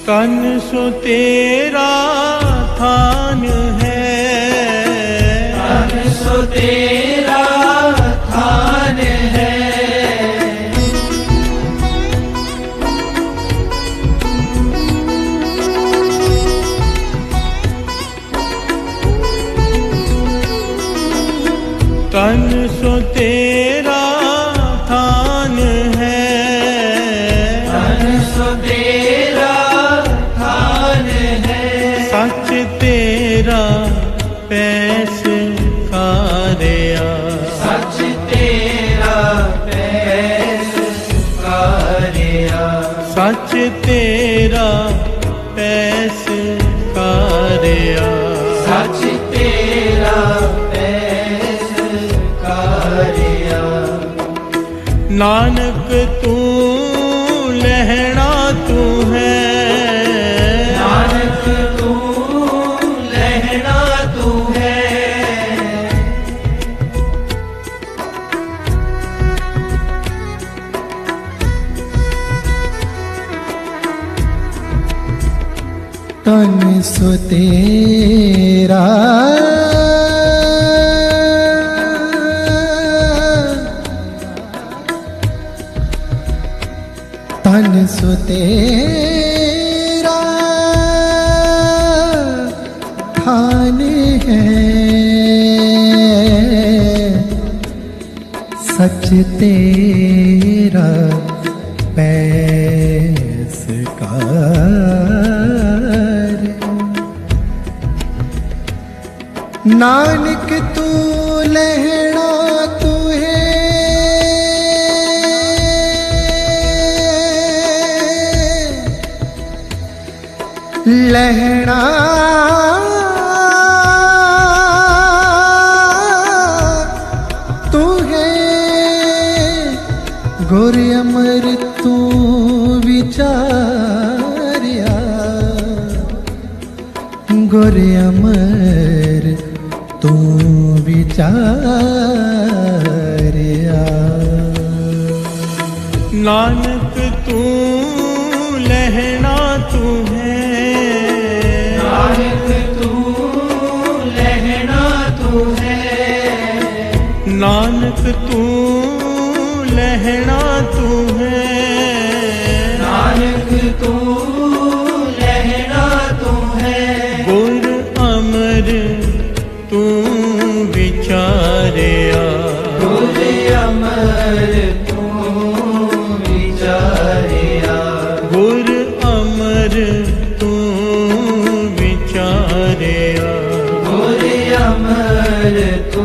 तन सो तेरा थान है, तन सो तेरा थान है। तन सो तेरा थान है, तन सो तेरा थान है। सच तेरा पैस कारिया, सच तेरा पैस कारिया। सच तेरा पैस कारिया। सच तेरा पैस कारिया। नानक तू लहणा तू है, नानक तू लहणा तू है। तन सो तेरा तन सो तेरा थान है, सच तेरा पैस कार। नानक तू लहणा तू है, लहणा तू है। गुर अमर तू विचारिया, गुर अमर तू विचारिया। नानक तू लहणा तू है, नानक तू लहणा तू है। नानक तू लहणा तू है। नानक तू लहणा तू है। गुर अमर तू विचारिया, गुर अमर तू विचारिया। गुर अमर तू विचारिया। गुर अमर तू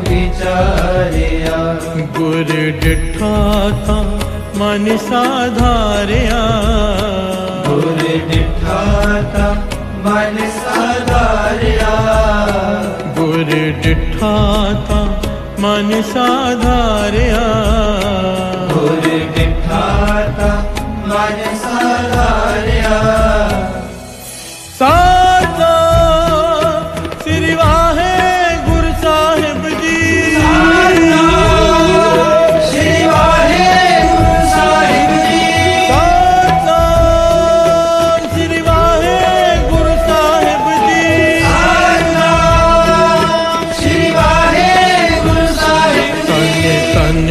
विचारिया। गुर डिठा था मन साधारिया, गुर डिठा था मन साधारिया। गुर डिठा था मन साधारिया। गुर डिठा था मन साधारिया। साचा श्री वाहे गुरु साहिब जी, श्री वाहे गुरु साहिब जी। साचा श्री वाहे गुरु साहिब जी, श्री वाहे गुरु साहिब जी। तन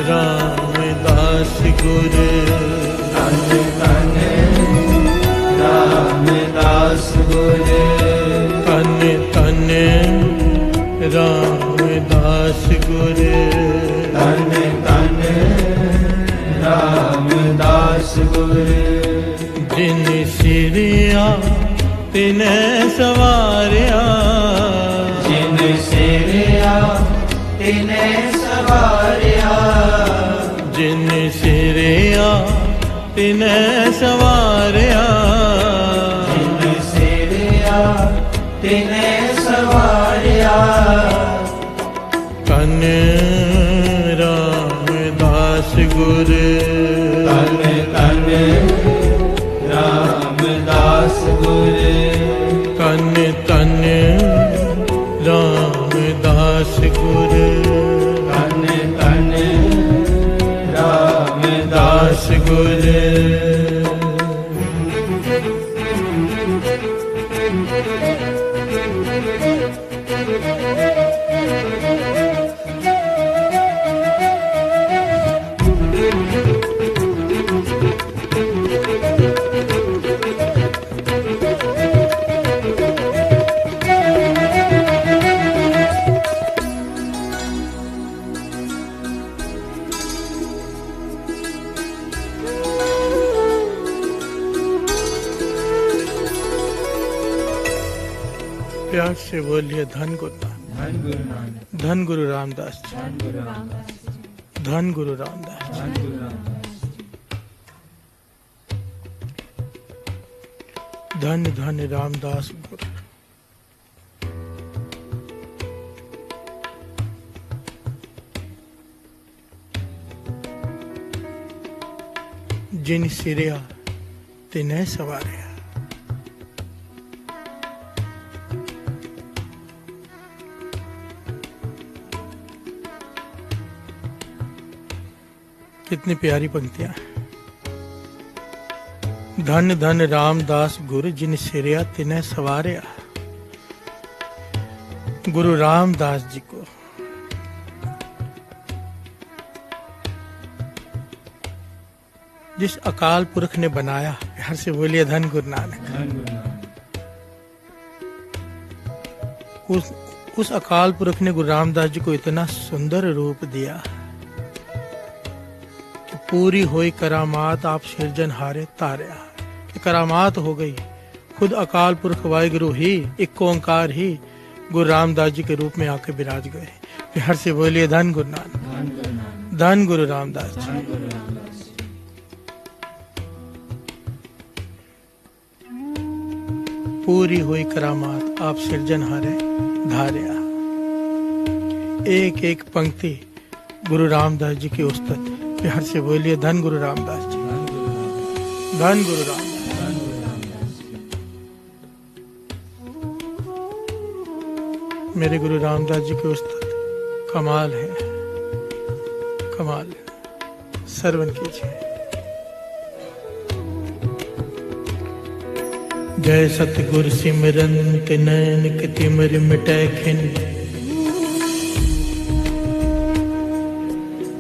रामदास गुर, तन तन रामदास गुर। तन तन रामदास गुर। तन तन रामदास गुर। जिन सिरिया तिन सवारिया, जिन सिरिया तिने सवारिया। जिन सिरिया तिन सवारिया। जिन सिरिया तिने सवारिया। कन रामदास गुर। तन तन रामदास गुर। कन तन रामदास गुर। तन तन रामदास गुर। प्यार से बोलिए धन गुरु नानक, धन गुरु नानक, धन गुरु रामदास जी, धन गुरु रामदास जी, धन गुरु रामदास जी, धन गुरु रामदास जी। धन धन रामदास गुरु। जिन सिरिया तिन्हें सवारिया। कितनी प्यारी पंक्तियां। धन धन रामदास गुरु जिन सिरिया तिन्हें सवारिया। गुरु रामदास जी को जिस अकाल पुरख ने बनाया, हर से बोलिए धन गुरु नानक। धन गुरु नानक। उस अकाल पुरख ने गुरु रामदास जी को इतना सुंदर रूप दिया कि पूरी हुई करामात आप सिरजनहारे तारिया। कि करामात हो गई, खुद अकाल पुरख वाहिगुरु ही, एक ओंकार ही गुरु रामदास जी के रूप में आके विराज गए। हर से बोलिए धन गुरु नानक, धन गुरु नानक, धन गुरु रामदास जी। धन गुरु रामदास जी। पूरी हुई करामात आप सिरजनहारे धारिया। एक एक पंक्ति गुरु रामदास जी की उस्तत। हर से बोलिए धन गुरु रामदास जी, धन गुरु धन गुरु रामदास, रामदास। धन गुरु रामदास जी। मेरे गुरु रामदास जी की उस्तत कमाल है, कमाल। श्रवण कीजिए। जय सतगुर सिमरन नैन के तिमिर मिटै खिन।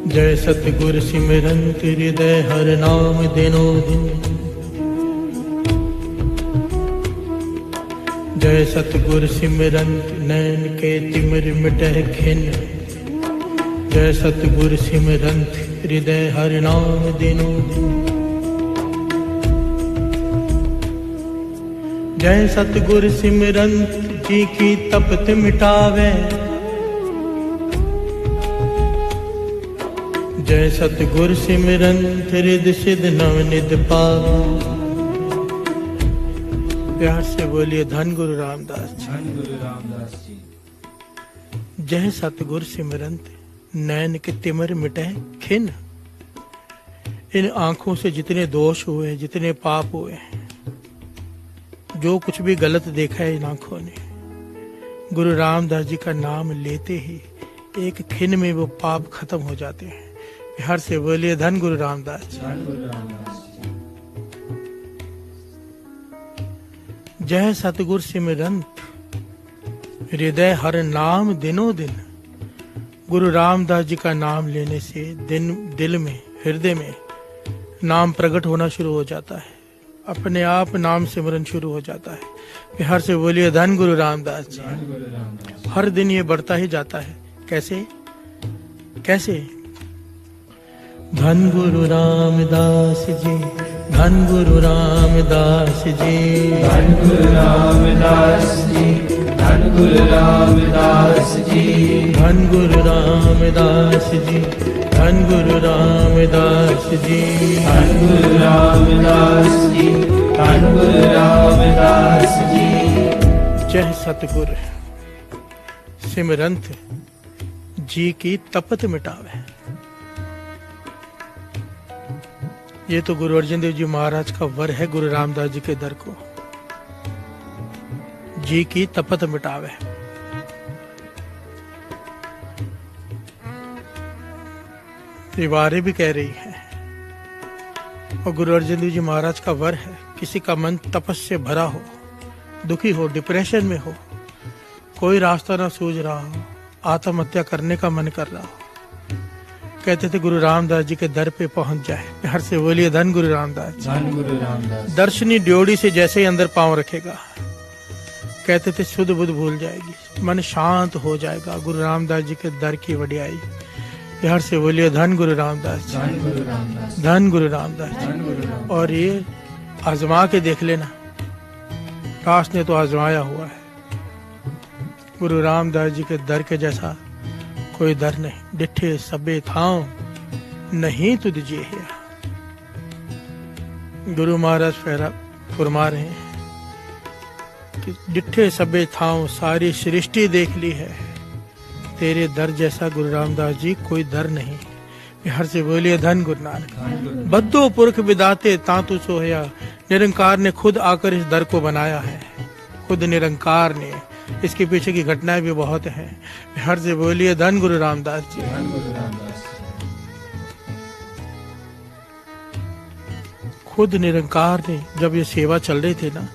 जय सतगुर सिमरन हृदय हर नाम दिनो दिन। जय सतगुर सिमरन नैन के तिमिर मिटै खिन। जय सतगुर सिमरन हृदय हर नाम दिनो दिन। जय सतगुर सिमरन जी की तपत मिटावे। जय सतगुर सिमरन हृदय सिद्ध नवनिध पावे। प्यार से बोलिए धन गुरु रामदास जी, धन गुरु रामदास जी। जय सतगुर सिमरन नैन के तिमिर मिटे खिन। इन आंखों से जितने दोष हुए, जितने पाप हुए, जो कुछ भी गलत देखा है इन आंखों ने, गुरु रामदास जी का नाम लेते ही एक खिन में वो पाप खत्म हो जाते हैं। हर से बोलिए धन गुरु रामदास जी, धन गुरु रामदास जी। जय सतगुर सिमरंत हृदय हर नाम दिनों दिन। गुरु रामदास जी का नाम लेने से दिल में, हृदय में नाम प्रकट होना शुरू हो जाता है। अपने आप नाम सिमरन शुरू हो जाता है। हर से बोलिए धन गुरु रामदास जी। धन गुरु रामदास। हर दिन ये बढ़ता ही जाता है। कैसे कैसे? धन गुरु रामदास जी, धन गुरु रामदास जी, धन गुरु रामदास जी, धन गुरु रामदास जी, धन गुरु रामदास जी, धन गुरु रामदास जी, धन गुरु रामदास जी, धन गुरु रामदास जी। जय सतगुर सिमरंत जी की तपत मिटावे। ये तो गुरु अर्जन देव जी महाराज का वर है गुरु रामदास जी के दर को। जी की तपत मिटावे। दीवारें भी कह रही हैं, और गुरु अर्जन देव जी महाराज का वर है, किसी का मन तपस से भरा हो, दुखी हो, डिप्रेशन में हो, कोई रास्ता ना सूझ रहा हो, आत्महत्या करने का मन कर रहा हो, कहते थे गुरु रामदास जी के दर पे पहुंच जाए। प्यार से बोलिए धन गुरु रामदास जी। धन गुरु रामदास। दर्शनी ड्योढ़ी से जैसे ही अंदर पांव रखेगा, कहते थे शुद्ध बुद्ध भूल जाएगी, मन शांत हो जाएगा। गुरु रामदास जी के दर की वडियाई। प्यार से बोलिए धन गुरु रामदास जी। धन गुरु रामदास। धन गुरु रामदास जी। धन गुरु रामदास। और ये आजमा के देख लेना, दास ने तो आजमाया हुआ है। गुरु रामदास जी के दर के जैसा कोई दर नहीं। डिठे सबे थाओ नहीं तुझ जे है। गुरु महाराज फरमा रहे हैं कि डिठे सबे थाओ, सारी सृष्टि देख ली है, तेरे दर जैसा गुरु रामदास जी कोई दर नहीं। हर से बोलिए धन गुरु नानक। बद्दो पुरख विदाते तांतु सोहया। निरंकार ने खुद आकर इस दर को बनाया है, खुद निरंकार ने। इसके पीछे की घटनाएं भी बहुत हैं। हर से बोलिए धन गुरु रामदास जी। धन गुरु रामदास। खुद निरंकार ने, जब ये सेवा चल रही थी ना,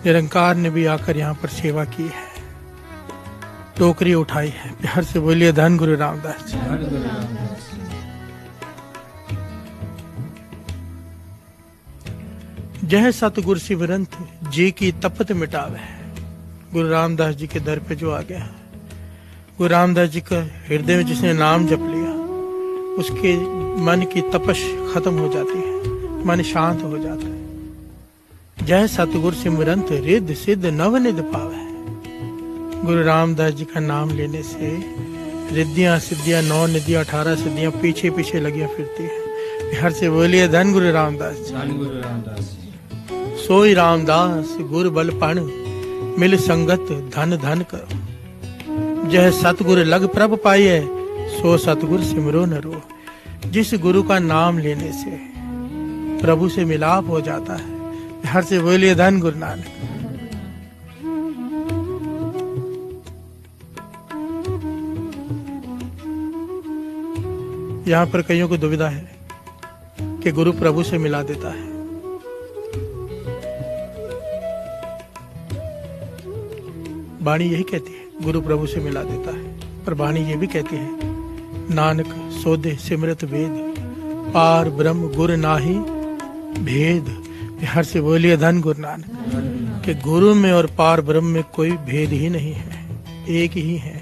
निरंकार ने भी आकर यहाँ पर सेवा की है, टोकरी उठाई है। प्यार से बोलिए धन गुरु रामदास जी। धन गुरु रामदास। जय सतगुर सिमरंत जी की तपत मिटावे। गुरु रामदास जी के दर पे जो आ गया, गुरु रामदास जी का हृदय में जिसने नाम जप लिया, उसके मन की तपश खत्म हो जाती है, मन शांत हो जाता है। जय सतगुर सिमरंत रिद्ध सिद्ध नवनिध पावे। गुरु रामदास जी का नाम लेने से रिद्धियां सिद्धियां 9 निधियां 18 सिद्धियां पीछे पीछे लगियां फिरती है। हर से बोलिए धन गुरु रामदास जी। धन गुरु रामदास। सोई रामदास गुर बल पण, मिल संगत धन धन करो। जय सतगुर लग प्रभ पाइए, सो सतगुर सिमरो न रो। जिस गुरु का नाम लेने से प्रभु से मिलाप हो जाता है। हर से बोलिए धन गुरु नानक। यहाँ पर कईयों को दुविधा है कि गुरु प्रभु से मिला देता है। वाणी यही कहती है गुरु प्रभु से मिला देता है, पर वाणी ये भी कहती है नानक सोदे सिमरत वेद, पार ब्रह्म गुर नाही भेद। हर से बोलिए धन गुरु नानक। कि गुरु में और पार ब्रह्म में कोई भेद ही नहीं है, एक ही है।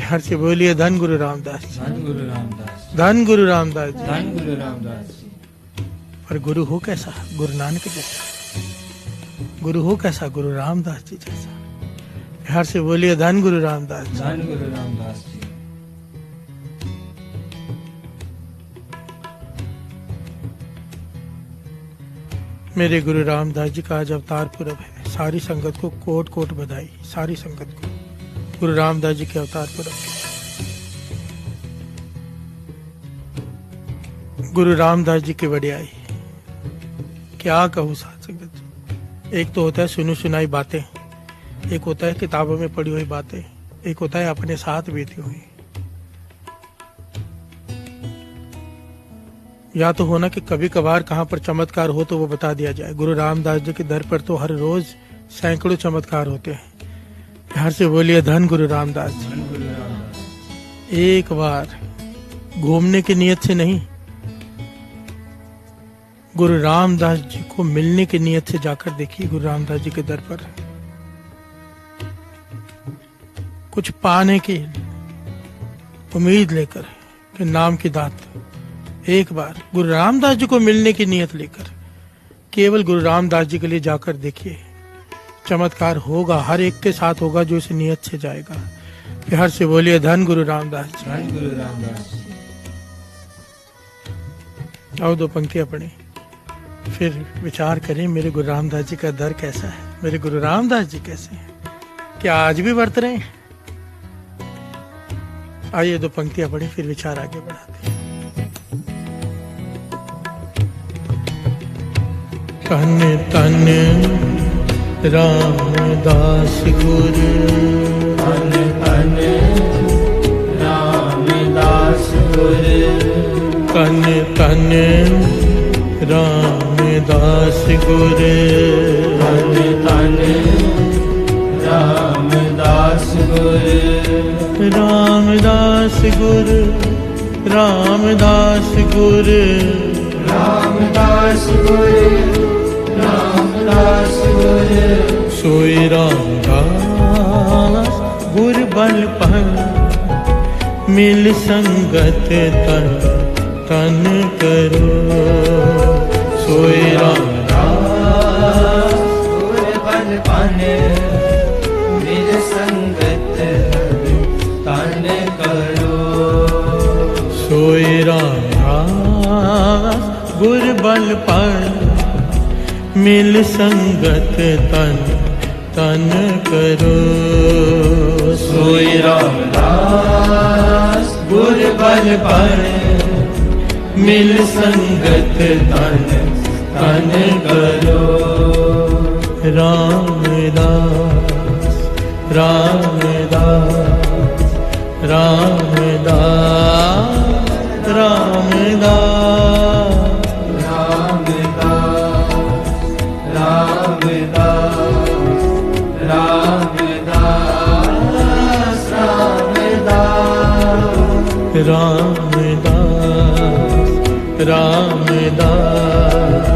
हर से बोलिए धन गुरु रामदास जी। धन गुरु रामदास। धन गुरु रामदास जी। धन गुरु रामदास। पर गुरु हो कैसा? गुरु नानक जैसा। गुरु हो कैसा? गुरु रामदास जी जैसा। हर से बोलिए धन गुरु रामदास जी। धन गुरु रामदास जी। मेरे गुरु रामदास जी का आज अवतार पुरब है। सारी संगत को कोट कोट बधाई, सारी संगत को गुरु रामदास जी के अवतार पुरब की। गुरु रामदास जी की वडियाई क्या कहूँ साथ संगत। एक तो होता है सुनी सुनाई बातें, एक होता है किताबों में पढ़ी हुई बातें, एक होता है अपने साथ बीती हुई। या तो होना कि कभी कभार कहाँ पर चमत्कार हो तो वो बता दिया जाए। गुरु रामदास जी के दर पर तो हर रोज सैकड़ों चमत्कार होते हैं। हर से बोलिए धन गुरु रामदास जी। धन गुरु रामदास। एक बार घूमने की नियत से नहीं, गुरु रामदास जी को मिलने की नियत से जाकर देखिए गुरु रामदास जी के दर पर। कुछ पाने की उम्मीद लेकर कि नाम की दात, एक बार गुरु रामदास जी को मिलने की नियत लेकर केवल गुरु रामदास जी के लिए जाकर देखिए, चमत्कार होगा। हर एक के साथ होगा जो इस नियत से जाएगा। प्यार से बोलिए धन गुरु रामदास जी। धन गुरु रामदास। आओ दो पंक्तियां पढ़ें, फिर विचार करें मेरे गुरु रामदास जी का दर कैसा है, मेरे गुरु रामदास जी कैसे हैं, क्या आज भी वर्त रहे हैं। आइए दो पंक्तियां पढ़ें, फिर विचार आगे बढ़ाते हैं। तन तन रामदास गुरु, तन तन रामदास गुरु, तन तन रामदास गुरु, तन तन रामदास रामदास गुर रामदास गुर रामदास गुर रामदास गुर सोई रामदास गुर बल पर मिल संगत तन तन करो सोई रामदास गुर बल पाने मिल संगत तन करो सोई रामदास गुर बल पर मिल संगत तन तन करो सोई रामदास गुर बल पर मिल संगत तन तन करो रामदास रामदास रामदास रामदास रामदास रामदास रामदास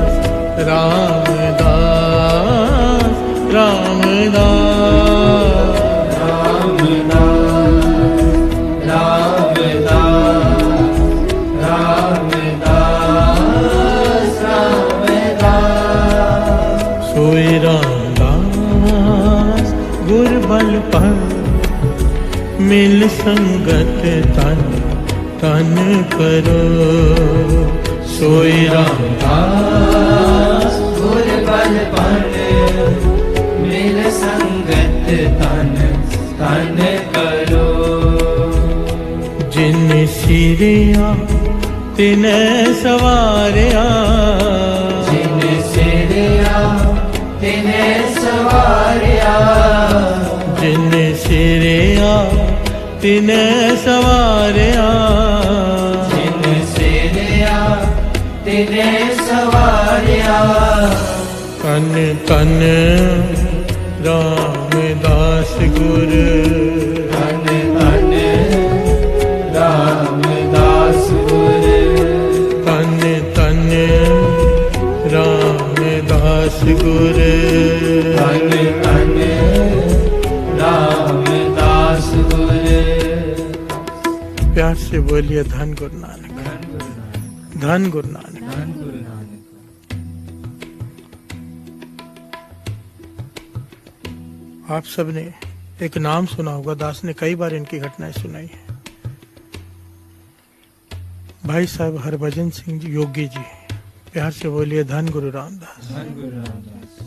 रामदास सोई रामदास गुर बल पर मिल संगत तन तन करो सोई रामदास गुर बल पर मिल संगत तन तन करो जिन सिरिया तिने सवारिया जिन सिरिया तिने सवारिया जिन सिरिया तिने सवारिया जिन सिरिया तिने सवारिया कन कन रामदास गुर तन तन रामदास गुर तन तन रामदास गुर तन तन रामदास गुर प्यार से बोलिए धन गुरु नानक धन गुरु नानक धन गुरु नानक आप सबने एक नाम सुना होगा, दास ने कई बार इनकी घटनाएं सुनाई है। भाई साहब हरभजन सिंह जी योगी जी, प्यार से बोलिए धन गुरु रामदास धन गुरु रामदास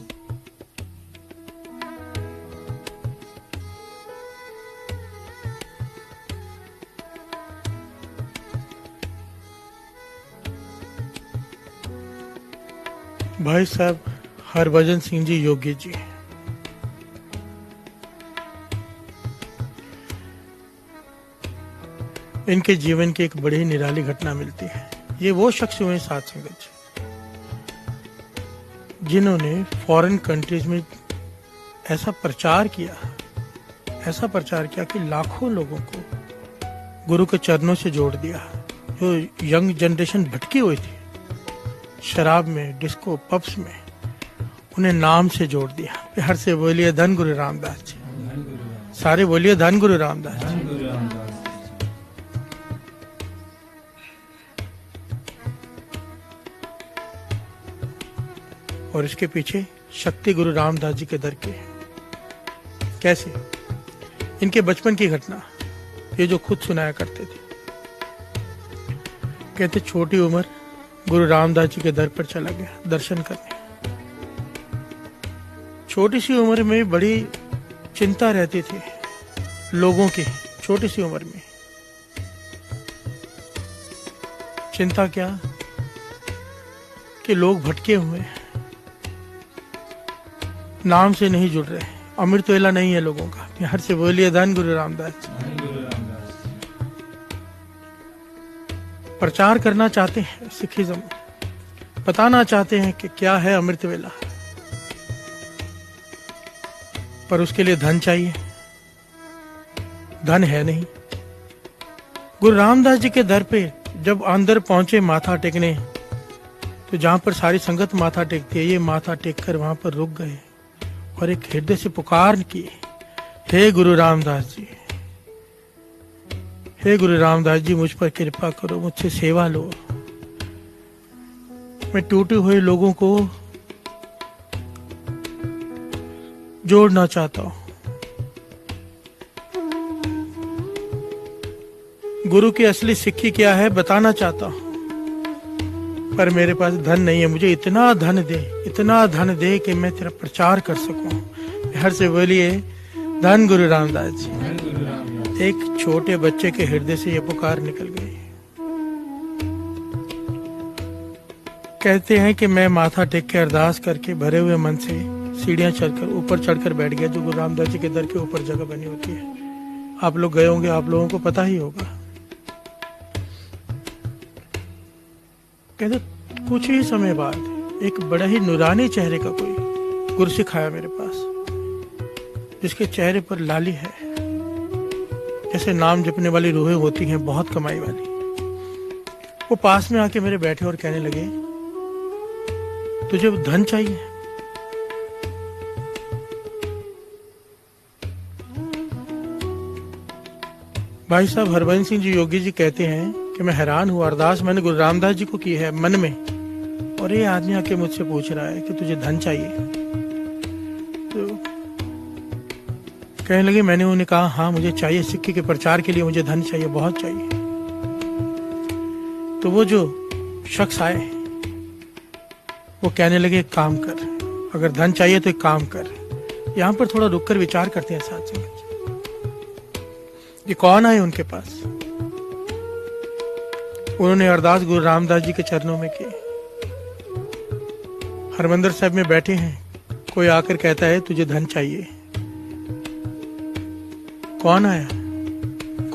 भाई साहब हरभजन सिंह जी योगी जी इनके जीवन की एक बड़ी निराली घटना मिलती है। ये वो शख्स हुए साध संगत जी जिन्होंने फॉरेन कंट्रीज में ऐसा प्रचार किया कि लाखों लोगों को गुरु के चरणों से जोड़ दिया। जो यंग जनरेशन भटकी हुई थी शराब में, डिस्को, पब्स में, उन्हें नाम से जोड़ दिया। प्यार से बोलिए धन गुरु रामदास जी, सारे बोलिए धन गुरु रामदास जी। और इसके पीछे शक्ति गुरु रामदास जी के दर के। कैसे? इनके बचपन की घटना ये जो खुद सुनाया करते थे। कहते छोटी उम्र गुरु रामदास जी के दर पर चला गया दर्शन करने। छोटी सी उम्र में बड़ी चिंता रहती थी लोगों की। छोटी सी उम्र में चिंता क्या कि लोग भटके हुए हैं, नाम से नहीं जुड़ रहे, अमृत वेला नहीं है लोगों का। हर से बोलिए धन गुरु रामदास जी। प्रचार करना चाहते हैं सिखिज्म, बताना चाहते हैं कि क्या है अमृत वेला, पर उसके लिए धन चाहिए, धन है नहीं। गुरु रामदास जी के दर पे जब अंदर पहुंचे माथा टेकने, तो जहां पर सारी संगत माथा टेकती है, ये माथा टेक कर वहां पर रुक गए और एक हृदय से पुकार की, हे गुरु रामदास जी, हे गुरु रामदास जी, मुझ पर कृपा करो, मुझसे सेवा लो। मैं टूटे हुए लोगों को जोड़ना चाहता हूं। गुरु की असली सिक्की क्या है बताना चाहता हूं, पर मेरे पास धन नहीं है। मुझे इतना धन दे कि मैं तेरा प्रचार कर सकूं। हर से बोलिए धन गुरु रामदास जी। धन गुरु रामदास। एक छोटे बच्चे के हृदय से यह पुकार निकल गई। कहते हैं कि मैं माथा टेक के अरदास करके भरे हुए मन से सीढ़ियां चढ़कर ऊपर चढ़कर बैठ गया, जो गुरु रामदास जी के दर के ऊपर जगह बनी होती है। आप लोग गए होंगे, आप लोगों को पता ही होगा। कहते कुछ ही समय बाद एक बड़ा ही नूरानी चेहरे का कोई गुरसिख आया मेरे पास, जिसके चेहरे पर लाली है, जैसे नाम जपने वाली रूहें होती हैं, बहुत कमाई वाली। वो पास में आके मेरे बैठे और कहने लगे, तुझे धन चाहिए? भाई साहब हरबंस सिंह जी योगी जी कहते हैं कि मैं हैरान हुआ, अरदास मैंने गुरु रामदास जी को की है मन में, और ये आदमी आके मुझसे पूछ रहा है कि तुझे धन चाहिए। तो कहने लगे, मैंने उन्हें कहा हाँ मुझे चाहिए, सिक्के के प्रचार के लिए मुझे धन चाहिए, बहुत चाहिए। तो वो जो शख्स आए वो कहने लगे, एक काम कर, अगर धन चाहिए तो एक काम कर, यहाँ पर थोड़ा रुककर विचार करते हैं साथ संगत। ये कौन आए उनके पास? उन्होंने अरदास गुरु रामदास जी के चरणों में की। हरमंदिर साहब में बैठे हैं, कोई आकर कहता है तुझे धन चाहिए। कौन आया,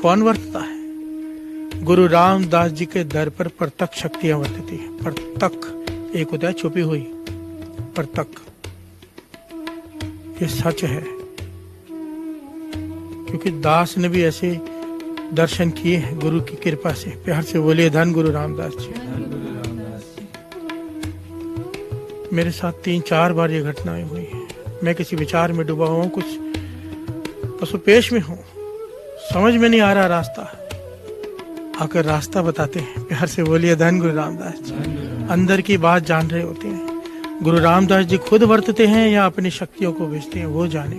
कौन वर्तता है? गुरु रामदास जी के दर पर प्रत्यक्ष शक्तियां वर्तती है। प्रत्यक्ष एक होता है छुपी हुई, प्रत्यक्ष ये सच है, क्योंकि दास ने भी ऐसे दर्शन किए हैं गुरु की कृपा से। प्यार से बोलिए धन गुरु रामदास जी। धन गुरु रामदास जी। मेरे साथ 3-4 बार ये घटनाएं हुई हैं। मैं किसी विचार में डूबा हुआ हूँ, कुछ पशुपेश में हूँ, समझ में नहीं आ रहा रास्ता, आकर रास्ता बताते हैं। प्यार से बोलिए धन गुरु रामदास जी। अंदर की बात जान रहे होते हैं। गुरु रामदास जी खुद वर्तते हैं या अपनी शक्तियों को भेजते हैं, वो जाने।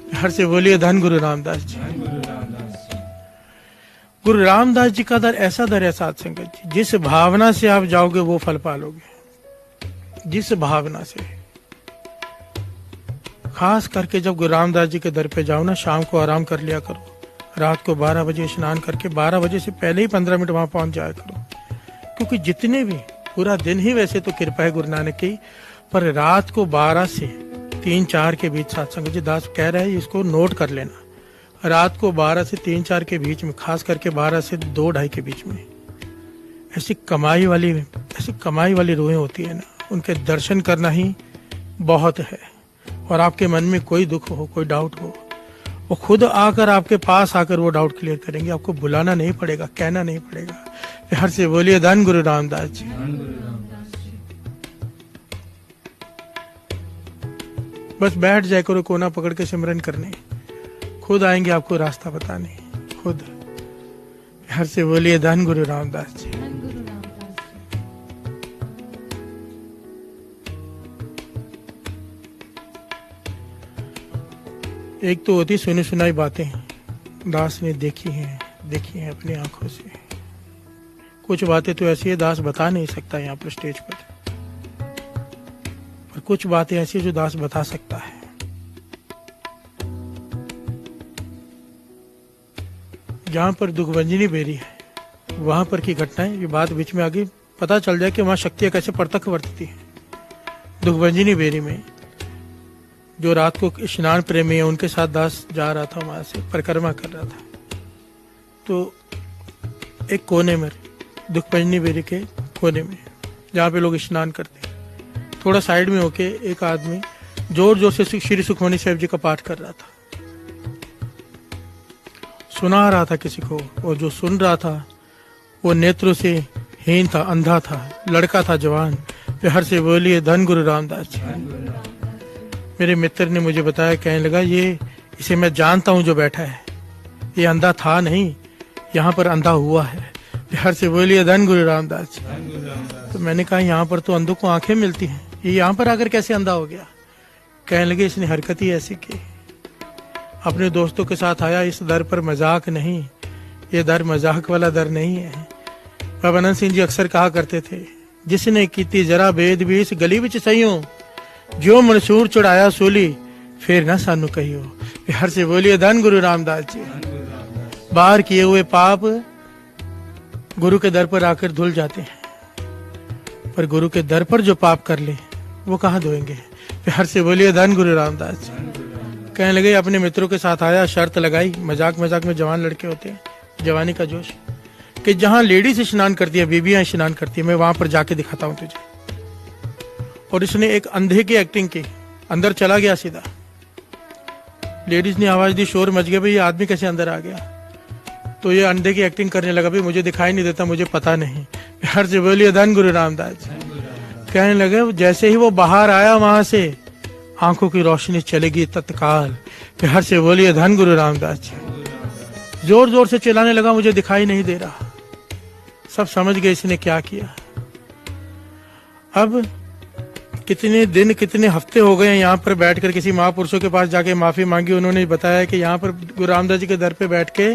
प्यार से बोलिए धन गुरु रामदास जी। धन गुरु रामदास जी। गुरु रामदास जी का दर ऐसा दर है साथ संगत जी, जिस भावना से आप जाओगे वो फल पालोगे। जिस भावना से, खास करके जब गुरु रामदास जी के दर पे जाओ ना, शाम को आराम कर लिया करो। रात को 12 बजे स्नान करके 12 बजे से पहले ही 15 मिनट वहां पहुंच जाया करो, क्योंकि जितने भी पूरा दिन ही वैसे तो कृपा है गुरु नानक की, पर रात को 12 से 3-4 के बीच सत्संग जी दास कह रहे हैं, इसको नोट कर लेना। रात को 12 से 3-4 के बीच में, खास करके 12 से 2-2:30 के बीच में, ऐसी कमाई वाली रूहें होती है ना, उनके दर्शन करना ही बहुत है। और आपके मन में कोई दुख हो, कोई डाउट हो, वो खुद आकर आपके पास आकर वो डाउट क्लियर करेंगे। आपको बुलाना नहीं पड़ेगा, कहना नहीं पड़ेगा। प्यार से बोलिए धन गुरु रामदास जी। धन गुरु रामदास जी। बस बैठ जाए करो कोना पकड़ के सिमरन करने, खुद आएंगे आपको रास्ता बताने, खुद। प्यार से बोलिए धन गुरु रामदास जी। धन गुरु रामदास जी। एक तो होती सुनी सुनाई बातें दास ने देखी हैं अपनी आंखों से। कुछ बातें तो ऐसी है दास बता नहीं सकता यहाँ पर स्टेज पर कुछ बातें ऐसी जो दास बता सकता है। जहां पर दुखभंजनी बेरी है, वहां पर की घटनाएं, ये बात बीच में आगे पता चल जाए कि वहां शक्तियां कैसे प्रत्यक्ष वर्तती है। दुखभंजनी बेरी में जो रात को स्नान प्रेमी है, उनके साथ दास जा रहा था, वहां से परिक्रमा कर रहा था। तो एक कोने में, दुखभंजनी बेरी के कोने में, जहाँ पे लोग स्नान करते हैं, थोड़ा साइड में होके एक आदमी जोर जोर से श्री सुखमनी साहिब जी का पाठ कर रहा था। सुना रहा था किसी को, और जो सुन रहा था वो नेत्रों से हीन था, अंधा था, लड़का था जवान। प्यार से बोलिए धन गुरु रामदास जी। मेरे मित्र ने मुझे बताया, कहने लगा ये इसे मैं जानता हूं जो बैठा है, ये अंधा था नहीं, यहाँ पर अंधा हुआ है। प्यार से बोलिए धन गुरु रामदास जी। तो मैंने कहा यहाँ पर तो अंधों को आंखें मिलती हैं, ये यहाँ पर आकर कैसे अंधा हो गया? कहने लगे इसने हरकत ही ऐसी की, अपने दोस्तों के साथ आया। इस दर पर मजाक नहीं, ये दर मजाक वाला दर नहीं है। बाबा आनंद सिंह जी अक्सर कहा करते थे, जिसने कीती जरा बेद भी इस गली विच सहियो, जो मनसूर चढ़ाया सूली फिर ना सानू कहियो। प्यार से बोलिए धन गुरु रामदास जी। बाहर किए हुए पाप गुरु के दर पर आकर धुल जाते हैं, पर गुरु के दर पर जो पाप कर ले वो कहाँ धोएंगे? प्यार से बोलिए धन गुरु रामदास जी। कहने लगे अपने मित्रों के साथ आया, शर्त लगाई, मजाक मजाक में जवान लड़के होते हैं, जवानी का जोश, कि जहां लेडीज स्नान करती है, बीबियां स्नान करती है, मैं वहां पर जाके दिखाता हूं तुझे। और इसने एक अंधे की एक्टिंग की, अंदर चला गया सीधा। लेडीज ने आवाज दी, शोर मच गया, भाई ये आदमी कैसे अंदर आ गया? तो ये अंधे की एक्टिंग करने लगा, भाई मुझे दिखाई नहीं देता, मुझे पता नहीं। प्यार से बोलिए धन गुरु रामदास जी। कहने लगे जैसे ही वो बाहर आया वहां से, आंखों की रोशनी चलेगी तत्काल। प्यार से बोलिए धन गुरु रामदास जी। जोर जोर से चिल्लाने लगा, मुझे दिखाई नहीं दे रहा। सब समझ गए इसने क्या किया। अब कितने दिन, कितने हफ्ते हो गए यहाँ पर बैठकर किसी महापुरुषों के पास जाके माफी मांगी। उन्होंने बताया कि यहाँ पर गुरु रामदास जी के दर पे बैठ के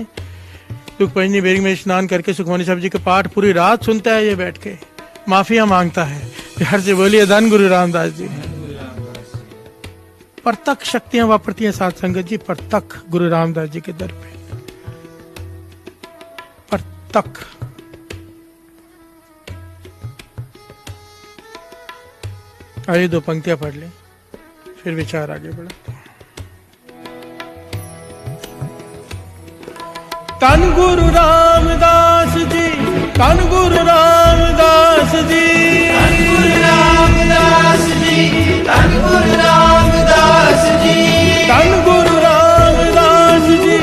दुख पंजनी बेरिंग में स्नान करके सुखमनी साहब जी के पाठ पूरी रात सुनता है, ये बैठ के माफिया मांगता है। प्यार से बोलिए धन गुरु रामदास जी। परतक शक्तियां वापरती हैं साथ संगत जी, परतक गुरु रामदास जी के दर पे, परतक। आइए दो पंक्तियां पढ़ लें, फिर विचार आगे बढ़ाते हैं। तन गुरु रामदास जी, तन गुरु रामदास जी, तन गुरु रामदास जी, तन गुरु रामदास जी, तन गुरु रामदास जी,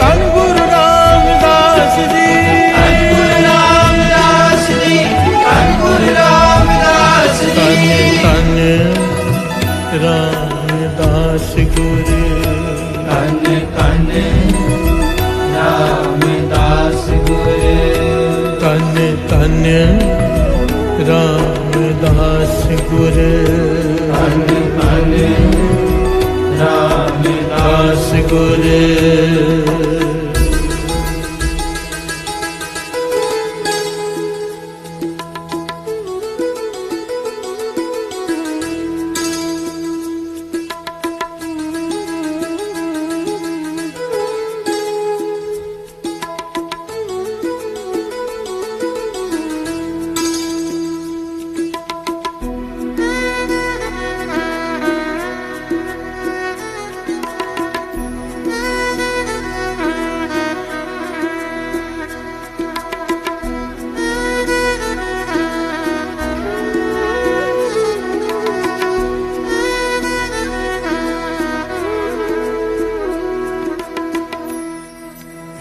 तन गुरु रामदास जी, तन गुरु रामदास जी, तन गुरु रामदास जी, तन रामदास गुरु, तन तन रामदास गुरु, तन तन रामदास गुरु, तन तन रामदास गुरु।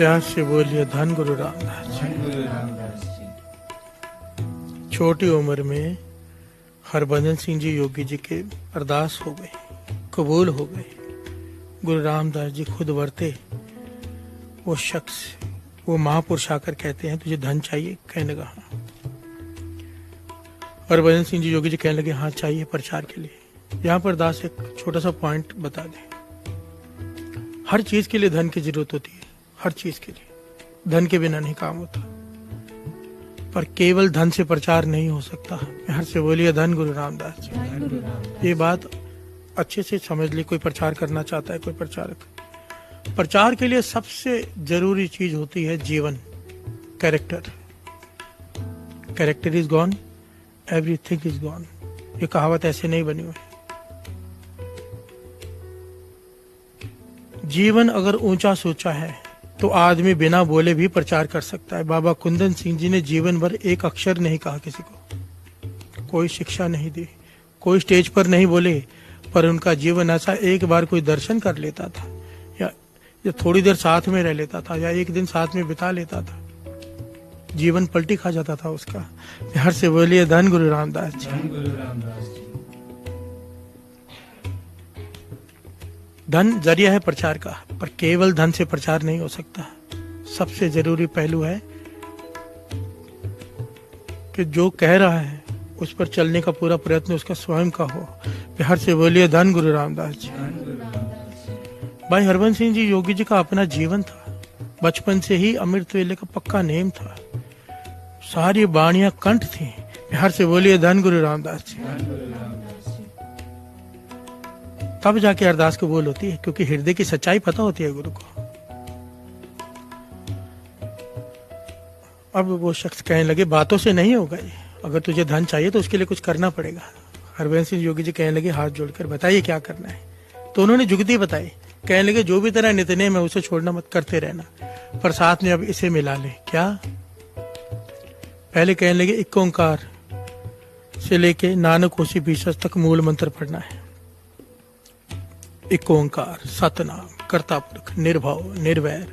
प्यार से बोलिए धन गुरु रामदास जी। धन गुरु रामदास जी। छोटी उम्र में हरभजन सिंह जी योगी जी के अरदास हो गई, कबूल हो गए। गुरु रामदास जी खुद वर्ते, वो शख्स, वो महापुरुष आकर कहते हैं तुझे धन चाहिए? कहने लगा हाँ। हरभजन सिंह जी योगी जी कहने लगे हाँ चाहिए प्रचार के लिए। यहाँ पर दास एक छोटा सा पॉइंट बता दें, हर चीज के लिए धन की जरूरत होती है, हर चीज के लिए धन के बिना नहीं काम होता, पर केवल धन से प्रचार नहीं हो सकता। हर से बोलिए धन गुरु रामदास जी। ये बात अच्छे से समझ ली। कोई प्रचार करना चाहता है, कोई प्रचारक, प्रचार के लिए सबसे जरूरी चीज होती है जीवन, character. Character is gone, everything is gone. ये कहावत ऐसे नहीं बनी हुई। जीवन अगर ऊंचा सोचा है तो आदमी बिना बोले भी प्रचार कर सकता है। बाबा कुंदन सिंह जी ने जीवन भर एक अक्षर नहीं कहा किसी को, कोई शिक्षा नहीं दी, कोई स्टेज पर नहीं बोले, पर उनका जीवन ऐसा, एक बार कोई दर्शन कर लेता था या या थोड़ी देर साथ में रह लेता था या एक दिन साथ में बिता लेता था, जीवन पलटी खा जाता था उसका। प्यार से बोलिए धन गुरु रामदास जी। धन गुरु रामदास जी। धन जरिया है प्रचार का, पर केवल धन से प्रचार नहीं हो सकता। सबसे जरूरी पहलू है कि जो कह रहा है उस पर चलने का पूरा प्रयत्न उसका स्वयं का हो। प्यार से बोलिए धन गुरु रामदास जी। धन गुरु रामदास जी। भाई हरबंस सिंह जी योगी जी का अपना जीवन था। बचपन से ही अमृत वेले का पक्का नेम था। सारी बाणियां कंठ थी। प्यार से बोलिए धन गुरु रामदास जी। धन गुरु रामदास जी। तब जाके अरदास कबूल होती है, क्योंकि हृदय की सच्चाई पता होती है गुरु को। अब वो शख्स कहने लगे बातों से नहीं होगा ये, अगर तुझे धन चाहिए तो उसके लिए कुछ करना पड़ेगा। हरबंस सिंह योगी जी कहने लगे हाथ जोड़कर बताइए क्या करना है। तो उन्होंने जुगती बताई। कहने लगे जो भी तेरा नित्यनेम है उसे छोड़ना मत, करते रहना, पर साथ में अब इसे मिला ले। क्या? पहले कहने लगे एक ओंकार से लेके नानक होसी बीसस तक मूल मंत्र पढ़ना है। एक ओंकार सतनाम कर्ता पुरख निर्भव निर्वैर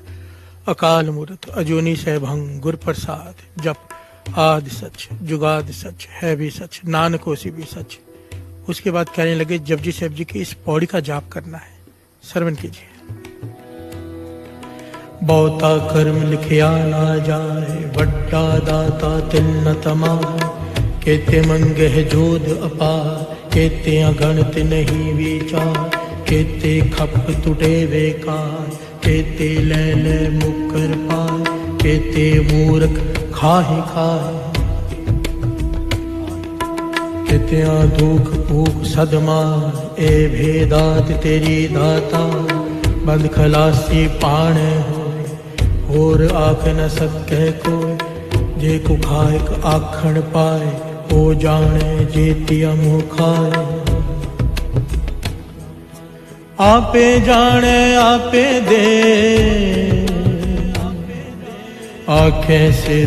अकाल मूर्त अजूनी सैभंग गुर प्रसाद जप आदि सच जुगाद सच है भी सच नानक होसी भी सच। उसके बाद कहने लगे जपजी साहब जी की इस पौड़ी का जाप करना है। श्रवण कीजिए। बहुता कर्म लिखिया ना जाए, वड्डा दाता तिल न तमाए, केते मंगे है जोध अपार, केते अगणित नहीं विचार, केते खप टूटे बेकार, केते ले ले मुकर पाए, केते मूर्ख खाहि खाए, कित्या दुख भूख सदमान ए भेदात तेरी दाता, बंद खलासी पाण होर आख न सकै कोई, जे को खायक आखण पाए, ओ जाने जेतिया मुँह खाए। आपे जाने आपे दे, आँखें से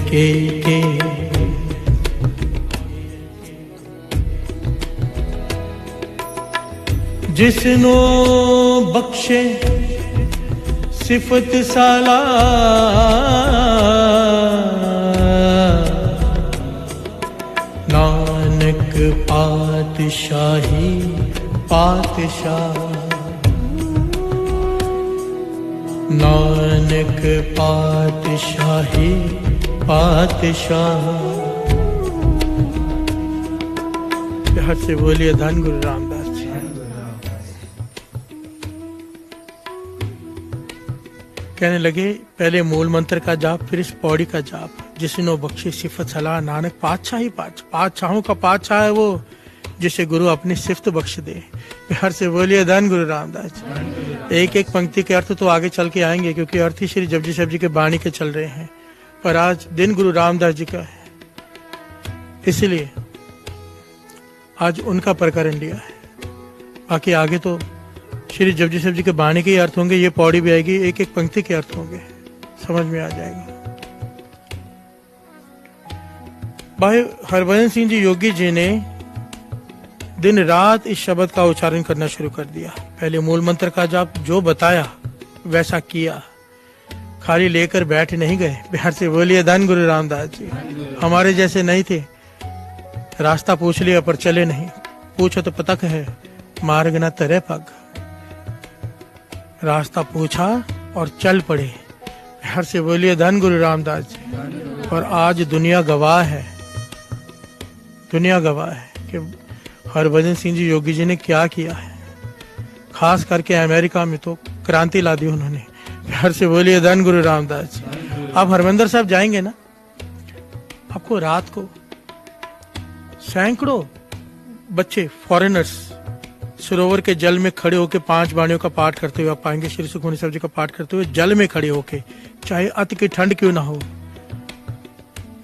के जिसनो बख्शे सिफत साला, नानक पातशाही पातशाह, नानक पातशाही पातशाह। प्यार से बोलिए धन गुरु रामदास जी। कहने लगे पहले मूल मंत्र का जाप, फिर इस पौड़ी का जाप। जिसनो बख्शे सिफत सलाह, नानक पातशाही पातशाहों का पातशाह है वो, जिसे गुरु अपनी सिफत बख्श दे। प्यार से बोलिए धन गुरु रामदास जी। एक एक पंक्ति के अर्थ तो आगे चल के आएंगे, क्योंकि अर्थ ही श्री जपजी साहब जी के बाणी के चल रहे हैं, पर आज दिन गुरु रामदास जी का है, इसलिए आज उनका प्रकरण लिया है। बाकी आगे तो श्री जपजी साहब जी के बाणी के ही अर्थ होंगे, ये पौड़ी भी आएगी, एक एक पंक्ति के अर्थ होंगे, समझ में आ जाएगा। भाई हरभजन सिंह जी योगी जी ने दिन रात इस शब्द का उच्चारण करना शुरू कर दिया। पहले मूल मंत्र का जाप जो बताया वैसा किया, खाली लेकर बैठ नहीं गए। बिहार से बोलिए धन गुरु रामदास जी। हमारे जैसे नहीं थे, रास्ता पूछ लिया पर चले नहीं, पूछो तो पतक है मार्ग न तरे पग। रास्ता पूछा और चल पड़े। बिहार से बोलिए धन गुरु रामदास जी। और आज दुनिया गवाह है, दुनिया गवाह है कि हरभजन सिंह जी योगी जी ने क्या किया है। खास करके अमेरिका में तो क्रांति ला दी उन्होंने। प्यार से बोलिए धन गुरु रामदास जी। आप हरमंदिर साहब जाएंगे ना, आपको रात को सैकड़ों बच्चे फॉरेनर्स सरोवर के जल में खड़े होकर 5 बाणियों का पाठ करते हुए आप पाएंगे। श्री सुखमनी साहब जी का पाठ करते हुए जल में खड़े होके, चाहे अति की ठंड क्यों ना हो।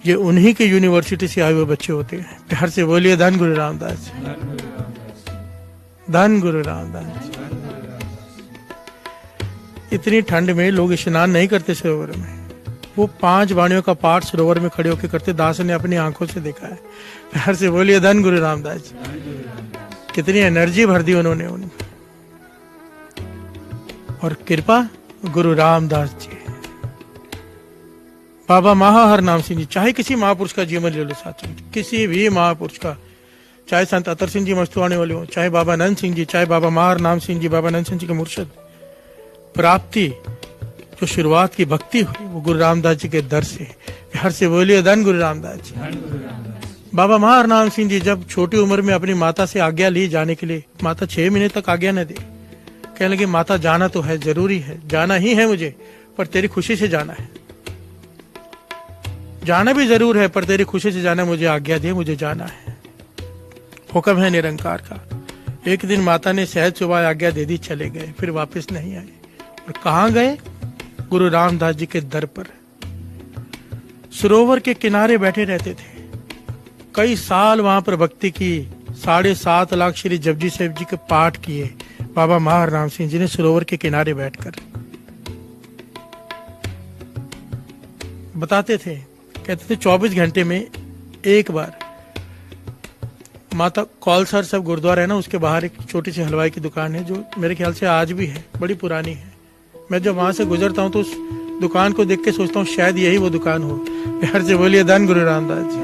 ये उन्हीं के यूनिवर्सिटी से आए हुए बच्चे होते हैं। प्यार से बोलिए धन गुरु रामदास जी। धन गुरु रामदास जी। इतनी ठंड में लोग स्नान नहीं करते सरोवर में, वो 5 बाणियों का पाठ सरोवर में खड़े होकर करते। दास ने अपनी आंखों से देखा है। प्यार से बोलिए धन गुरु रामदास जी। कितनी एनर्जी भर दी उन्होंने उनमें, और कृपा गुरु रामदास जी, बाबा महाहर नाम सिंह जी। चाहे किसी महापुरुष का जीवन ले लो साथियों, किसी भी महापुरुष का, चाहे संत अतर सिंह जी मस्तुआने वाले हो, चाहे बाबा नंद सिंह जी, चाहे बाबा महाहर नाम सिंह जी, बाबा नंद सिंह जी के मुर्शद प्राप्ति, जो शुरुआत की भक्ति हुई वो गुरु रामदास जी के दर से। हर से बोलिए धन गुरु रामदास जी। बाबा महाहर नाम सिंह जी जब छोटी उम्र में अपनी माता से आज्ञा ली जाने के लिए, माता 6 महीने तक आज्ञा न दे, कहने लगे माता जाना तो है, जरूरी है, जाना ही है मुझे, पर तेरी खुशी से जाना है। जाना भी जरूर है पर तेरी खुशी से जाना, मुझे आज्ञा दे, मुझे जाना है, हुक्म है निरंकार का। एक दिन माता ने सहज सुबह आज्ञा दे दी, चले गए, फिर वापस नहीं आए। और कहाँ गए? गुरु रामदास जी के दर पर। सरोवर के किनारे बैठे रहते थे, कई साल वहां पर भक्ति की, 7.5 लाख श्री जपजी साहिब जी के पाठ किए बाबा महाहर नाम सिंह जी ने सरोवर के किनारे बैठकर। बताते थे, कहते थे 24 घंटे में एक बार माता कौलसर सब गुरुद्वारा है ना, उसके बाहर एक छोटी सी हलवाई की दुकान है, जो मेरे ख्याल से आज भी है, बड़ी पुरानी है। मैं जब वहां से गुजरता हूँ तो उस दुकान को देख के सोचता हूँ शायद यही वो दुकान हो। प्यार से बोलिए धन गुरु रामदास जी।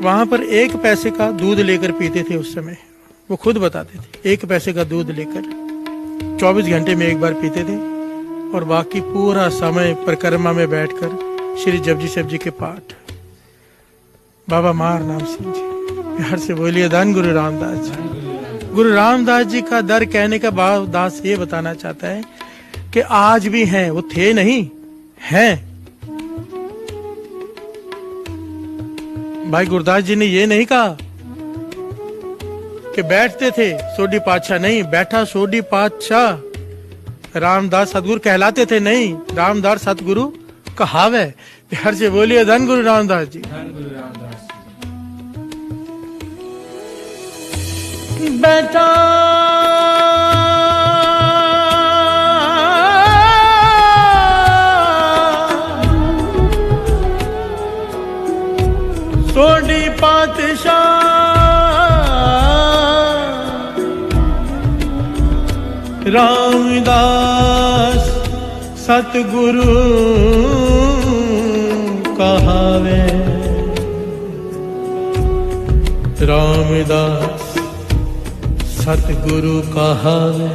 वहां पर 1 पैसे का दूध लेकर पीते थे उस समय, वो खुद बताते थे, 1 पैसे का दूध लेकर 24 घंटे में एक बार पीते थे, और बाकी पूरा समय परिक्रमा में बैठकर श्री जपजी साहिब जी के पाठ। बाबा महाहर नाम सिंह जी, प्यार से बोलिए धन गुरु रामदास जी। गुरु रामदास जी का दर कहने का भाव दास ये बताना चाहता है कि आज भी हैं, वो थे नहीं, हैं। भाई गुरदास जी ने ये नहीं कहा कि बैठते थे सोडी पातशाह, नहीं, बैठा सोडी पातशाह रामदास सतगुरु कहलाते थे, नहीं, रामदास सतगुरु कहावे। प्यार से बोलिए धन गुरु रामदास जी। बैठा सोडी पातशाह रामदास सतगुरु कहावे। रामदास सतगुरु कहावे,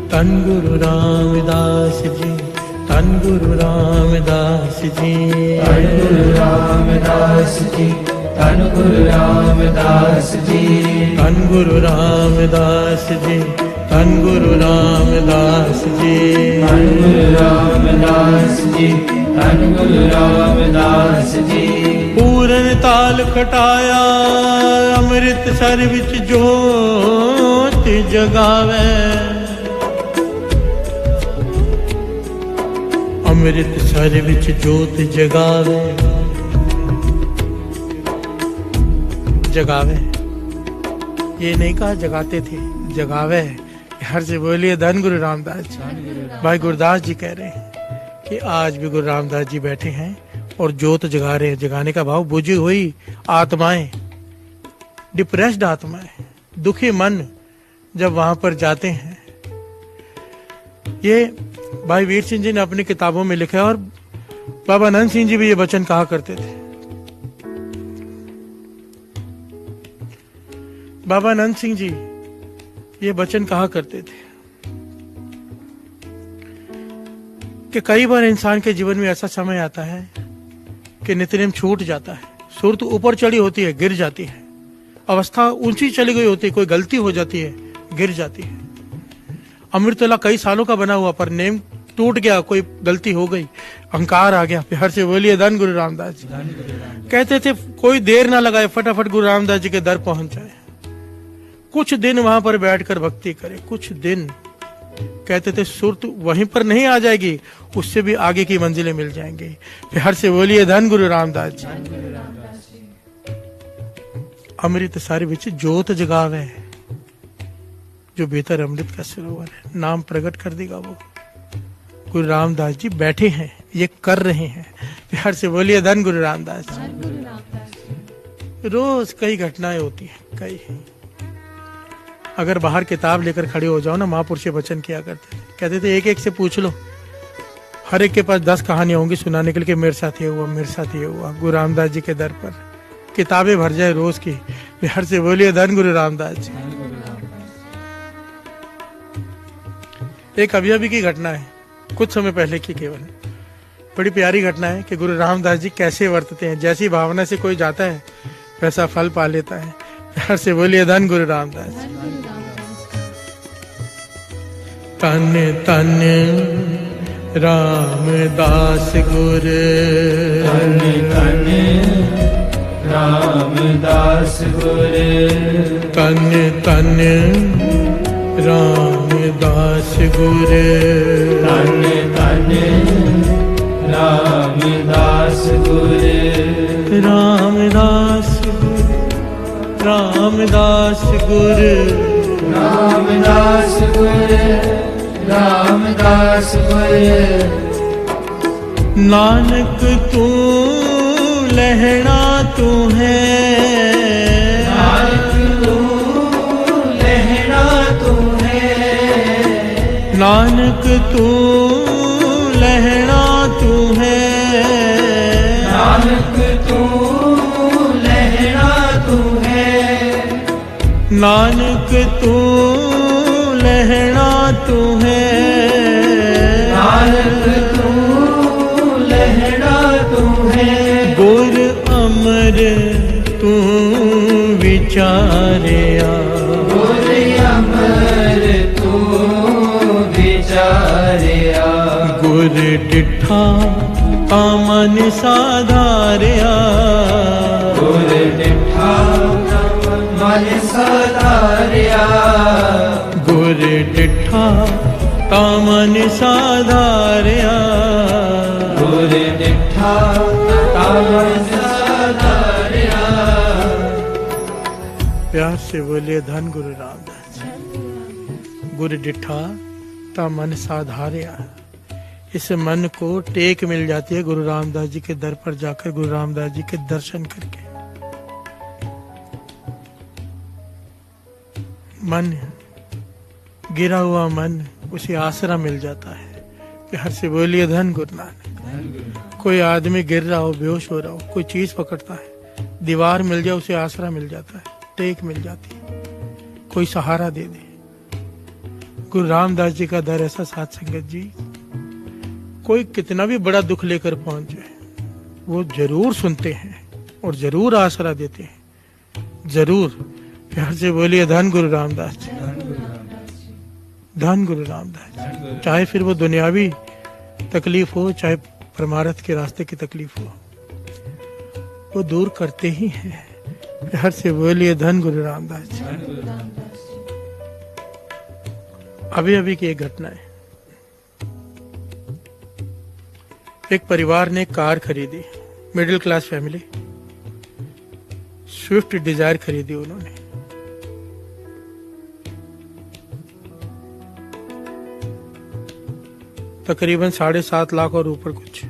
तन गुरु रामदास जी, तन गुरु रामदास जी, तन गुरु रामदास जी, तन गुरु रामदास जी, तन गुरु रामदास जी, तन गुरु रामदास जी, तन गुरु रामदास जी, तन गुरु रामदास जी। पूरन ताल खटाया अमृत सर विच जोत जगावे। अमृत सर विच जोत जगावे, जगावे, ये नहीं कहा जगाते थे, जगावे। हर से बोलिए धन गुरु रामदास जी। भाई गुरदास जी कह रहे हैं कि आज भी गुरु रामदास जी बैठे हैं और जोत जगा रहे हैं। जगाने का भाव, बुझी हुई आत्माएं, डिप्रेस्ड आत्माएं, दुखी मन जब वहां पर जाते हैं। ये भाई वीर सिंह जी ने अपनी किताबों में लिखा है, और बाबा नंद सिंह जी भी ये वचन कहा करते थे। बाबा नंद सिंह जी ये वचन कहा करते थे कि कई बार इंसान के जीवन में ऐसा समय आता है कि नित्यनेम छूट जाता है, सुरत ऊपर चढ़ी होती है, गिर जाती है, अवस्था ऊंची चली गई होती है, कोई गलती हो जाती है, गिर जाती है। अमृतला कई सालों का बना हुआ, पर नेम टूट गया, कोई गलती हो गई, अहंकार आ गया। प्यार से बोलिए धन गुरु रामदास जी। कहते थे कोई देर ना लगाए, फटाफट गुरु रामदास जी के दर पहुंच जाए, कुछ दिन वहां पर बैठकर भक्ति करे, कुछ दिन। कहते थे सुरत वहीं पर नहीं आ जाएगी, उससे भी आगे की मंजिलें मिल जाएंगी। प्यार से बोलिए धन गुरु रामदास जी। अमृत सारे विच जोत जगावे, जो भीतर अमृत का सरोवर है, नाम प्रकट कर देगा वो। गुरु रामदास जी बैठे हैं, ये कर रहे हैं। प्यार से बोलिए धन गुरु रामदास जी। रोज कई घटनाएं होती हैं, कई। अगर बाहर किताब लेकर खड़े हो जाओ ना, महापुरुष वचन किया करते थे, कहते थे एक एक से पूछ लो, हर एक के पास 10 कहानियां होंगी सुनाने के लिए, मेरे साथ ये हुआ, मेरे साथ ये हुआ। गुरु रामदास जी के दर पर किताबें भर जाए रोज की। बिहार से बोलिए धन गुरु रामदास जी। एक अभी अभी की घटना है, कुछ समय पहले की केवल, बड़ी प्यारी घटना है कि गुरु रामदास जी कैसे वर्तते हैं। जैसी भावना से कोई जाता है वैसा फल पा लेता है। बिहार से बोलिए धन गुरु रामदास जी। धन गुरु रामदास। तन तन रामदास गुर, तन तन रामदास गुर, तन तन रामदास गुर, तन तन रामदास गुर, रामदास गुर, रामदास गुर, रामदास गुर, रामदास गुर। नानक तू लहणा तू है, नानक तू लहरा तू है, नानक तू लहणा तू है, नानक तू लहरा तू है, नानक तू लहणा तू है, नानक तू लहरा तू है। गुर अमर तू विचारिया, गुर अमर तू विचारिया, गुर डिठा ता मन साधारिया, गुर डिठा मन साधारिया, गुर डिठा ता मन साधारिया, गुर डिठा मन साधारिया। प्यार से बोलिए धन गुरु रामदास जी। गुर डिठा ता मन साधारिया। इस मन को टेक मिल जाती है गुरु रामदास जी के दर पर जाकर, गुरु रामदास जी के दर्शन करके। मन, गिरा हुआ मन, उसे आसरा मिल जाता है। प्यार से बोलिए धन गुरु नानक। कोई आदमी गिर रहा हो, बेहोश हो रहा हो, कोई चीज पकड़ता है, दीवार मिल जाए उसे आसरा मिल जाता है, टेक मिल जाती है, कोई सहारा दे दे। गुरु रामदास जी का दर ऐसा साथ संगत जी, कोई कितना भी बड़ा दुख लेकर पहुंच जाए वो जरूर सुनते हैं और जरूर आसरा देते हैं, जरूर। प्यार से बोलिए धन गुरु रामदास जी, धन गुरु रामदास जी। चाहे फिर वो दुनियावी तकलीफ हो, चाहे परमार्थ के रास्ते की तकलीफ हो, वो दूर करते ही हैं। प्यार से बोलिए धन गुरु रामदास जी। अभी अभी की एक घटना है। एक परिवार ने कार खरीदी, middle class family, Swift Dzire खरीदी उन्होंने। तकरीबन 7.5 लाख और ऊपर कुछ।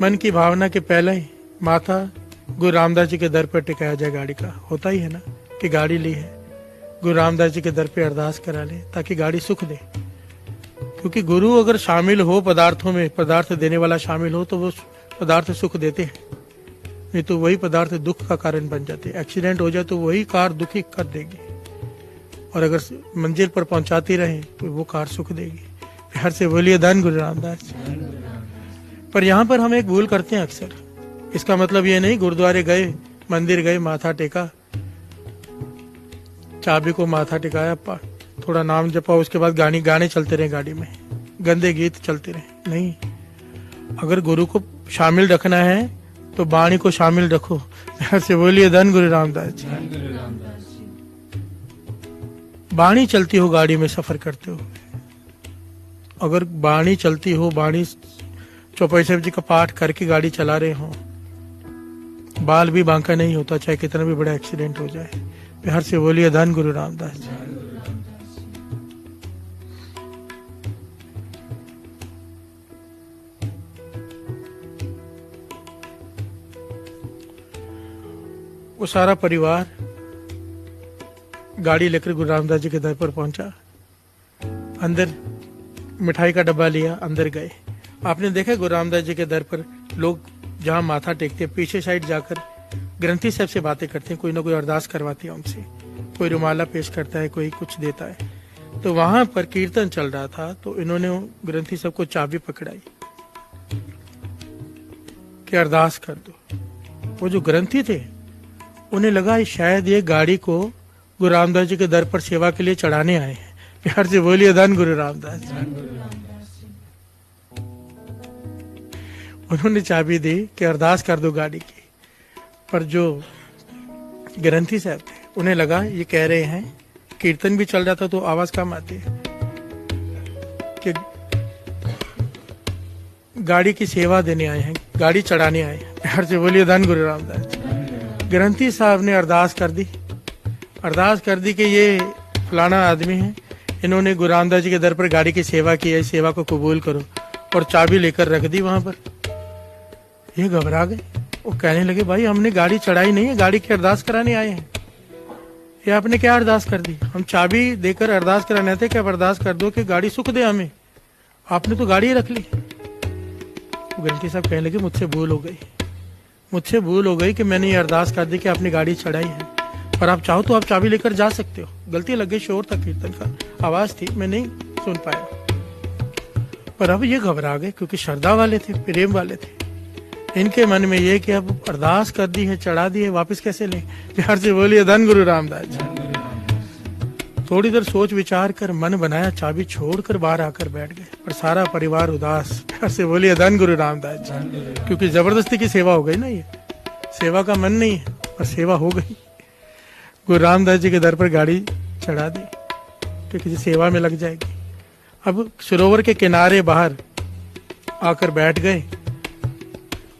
मन की भावना के पहले ही माथा गुरु रामदास जी के दर पर टिकाया जाए। गाड़ी का होता ही है ना कि गाड़ी ली है, गुरु रामदास जी के दर पे अरदास करा ले ताकि गाड़ी सुख दे। क्योंकि गुरु अगर शामिल हो पदार्थों में, पदार्थ देने वाला शामिल हो, तो वो पदार्थ सुख देते हैं, नहीं तो वही पदार्थ दुख का कारण बन जाते हैं। एक्सीडेंट हो जाए तो वही कार दुखी कर देगी, और अगर मंजिल पर पहुंचाती रहे तो वो कार सुख देगी। प्यार से बोलिए धन गुरु रामदास जी। पर यहाँ पर हम एक भूल करते हैं अक्सर। इसका मतलब ये नहीं गुरुद्वारे गए, मंदिर गए, माथा टेका, चाबी को माथा टिकाया, थोड़ा नाम जपा, उसके बाद गाने चलते रहे गाड़ी में, गंदे गीत चलते रहे। नहीं, अगर गुरु को शामिल रखना है तो वाणी को शामिल रखो। प्यार से बोलिए धन गुरु रामदास जी। वाणी चलती हो गाड़ी में सफर करते हो, अगर वाणी चलती हो, वाणी चौपाई साहब जी का पाठ करके गाड़ी चला रहे हो, बाल भी बांका नहीं होता, चाहे कितना भी बड़ा एक्सीडेंट हो जाए। प्यार से बोलिए धन गुरु रामदास जी। वो सारा परिवार गाड़ी लेकर गुरु रामदास जी के दर पर पहुंचा, अंदर मिठाई का डब्बा लिया, अंदर गए। आपने देखा गुरु रामदास जी के दर पर लोग जहां माथा टेकते हैं, पीछे साइड जाकर ग्रंथी साहब से बातें करते हैं, कोई ना कोई अरदास करवाते हैं उनसे, कोई रुमाला पेश करता है, कोई कुछ देता है। तो वहां पर कीर्तन चल रहा था, तो इन्होंने ग्रंथी साहब को चाबी पकड़ाई कि अरदास कर दो। वो जो ग्रंथी थे उन्हें लगा शायद ये गाड़ी को गुरु रामदास जी के दर पर सेवा के लिए चढ़ाने आए हैं। प्यार से बोलिए धन गुरु रामदास जी। उन्होंने चाबी दी कि अरदास कर दो गाड़ी की, पर जो ग्रंथी साहब थे उन्हें लगा ये कह रहे हैं, कीर्तन भी चल रहा था तो आवाज कम आती है, कि गाड़ी की सेवा देने आए हैं, गाड़ी चढ़ाने आए हैं। प्यार से बोलिए धन गुरु रामदास जी। ग्रंथी साहब ने अरदास कर दी कि ये फलाना आदमी है, इन्होंने गुरु रामदास जी के दर पर गाड़ी की सेवा की है, इस सेवा को कबूल करो, और चाबी लेकर रख दी वहां पर। ये घबरा गए, वो कहने लगे भाई हमने गाड़ी चढ़ाई नहीं है, गाड़ी की अरदास कराने आए हैं, ये आपने क्या अरदास कर दी? हम चाबी देकर अरदास कराने थे कि आप अरदास कर दो कि गाड़ी सुख दे हमें, आपने तो गाड़ी रख ली। ग्रंथी साहब कहने लगे मुझसे भूल हो गई कि मैंने ये अरदास कर दी कि आपने गाड़ी चढ़ाई है, पर आप चाहो तो आप चाबी लेकर जा सकते हो। गलती लग गई, शोर था कीर्तन का, आवाज थी, मैं नहीं सुन पाया। पर अब ये घबरा गए क्योंकि श्रद्धा वाले थे, प्रेम वाले थे। इनके मन में ये कि अब अरदास कर दी है, चढ़ा दी है, वापस कैसे लें? प्यार से बोलिए धन गुरु रामदास जी। थोड़ी देर सोच विचार कर मन बनाया, चाबी छोड़कर बाहर आकर बैठ गए, पर सारा परिवार उदास। प्यार से बोलिए धन गुरु रामदास जी। क्योंकि जबरदस्ती की सेवा हो गई ना, ये सेवा का मन नहीं है पर सेवा हो गई। गुरु रामदास जी के दर पर गाड़ी चढ़ा दी कि किसी सेवा में लग जाएगी। अब सरोवर के किनारे बाहर आकर बैठ गए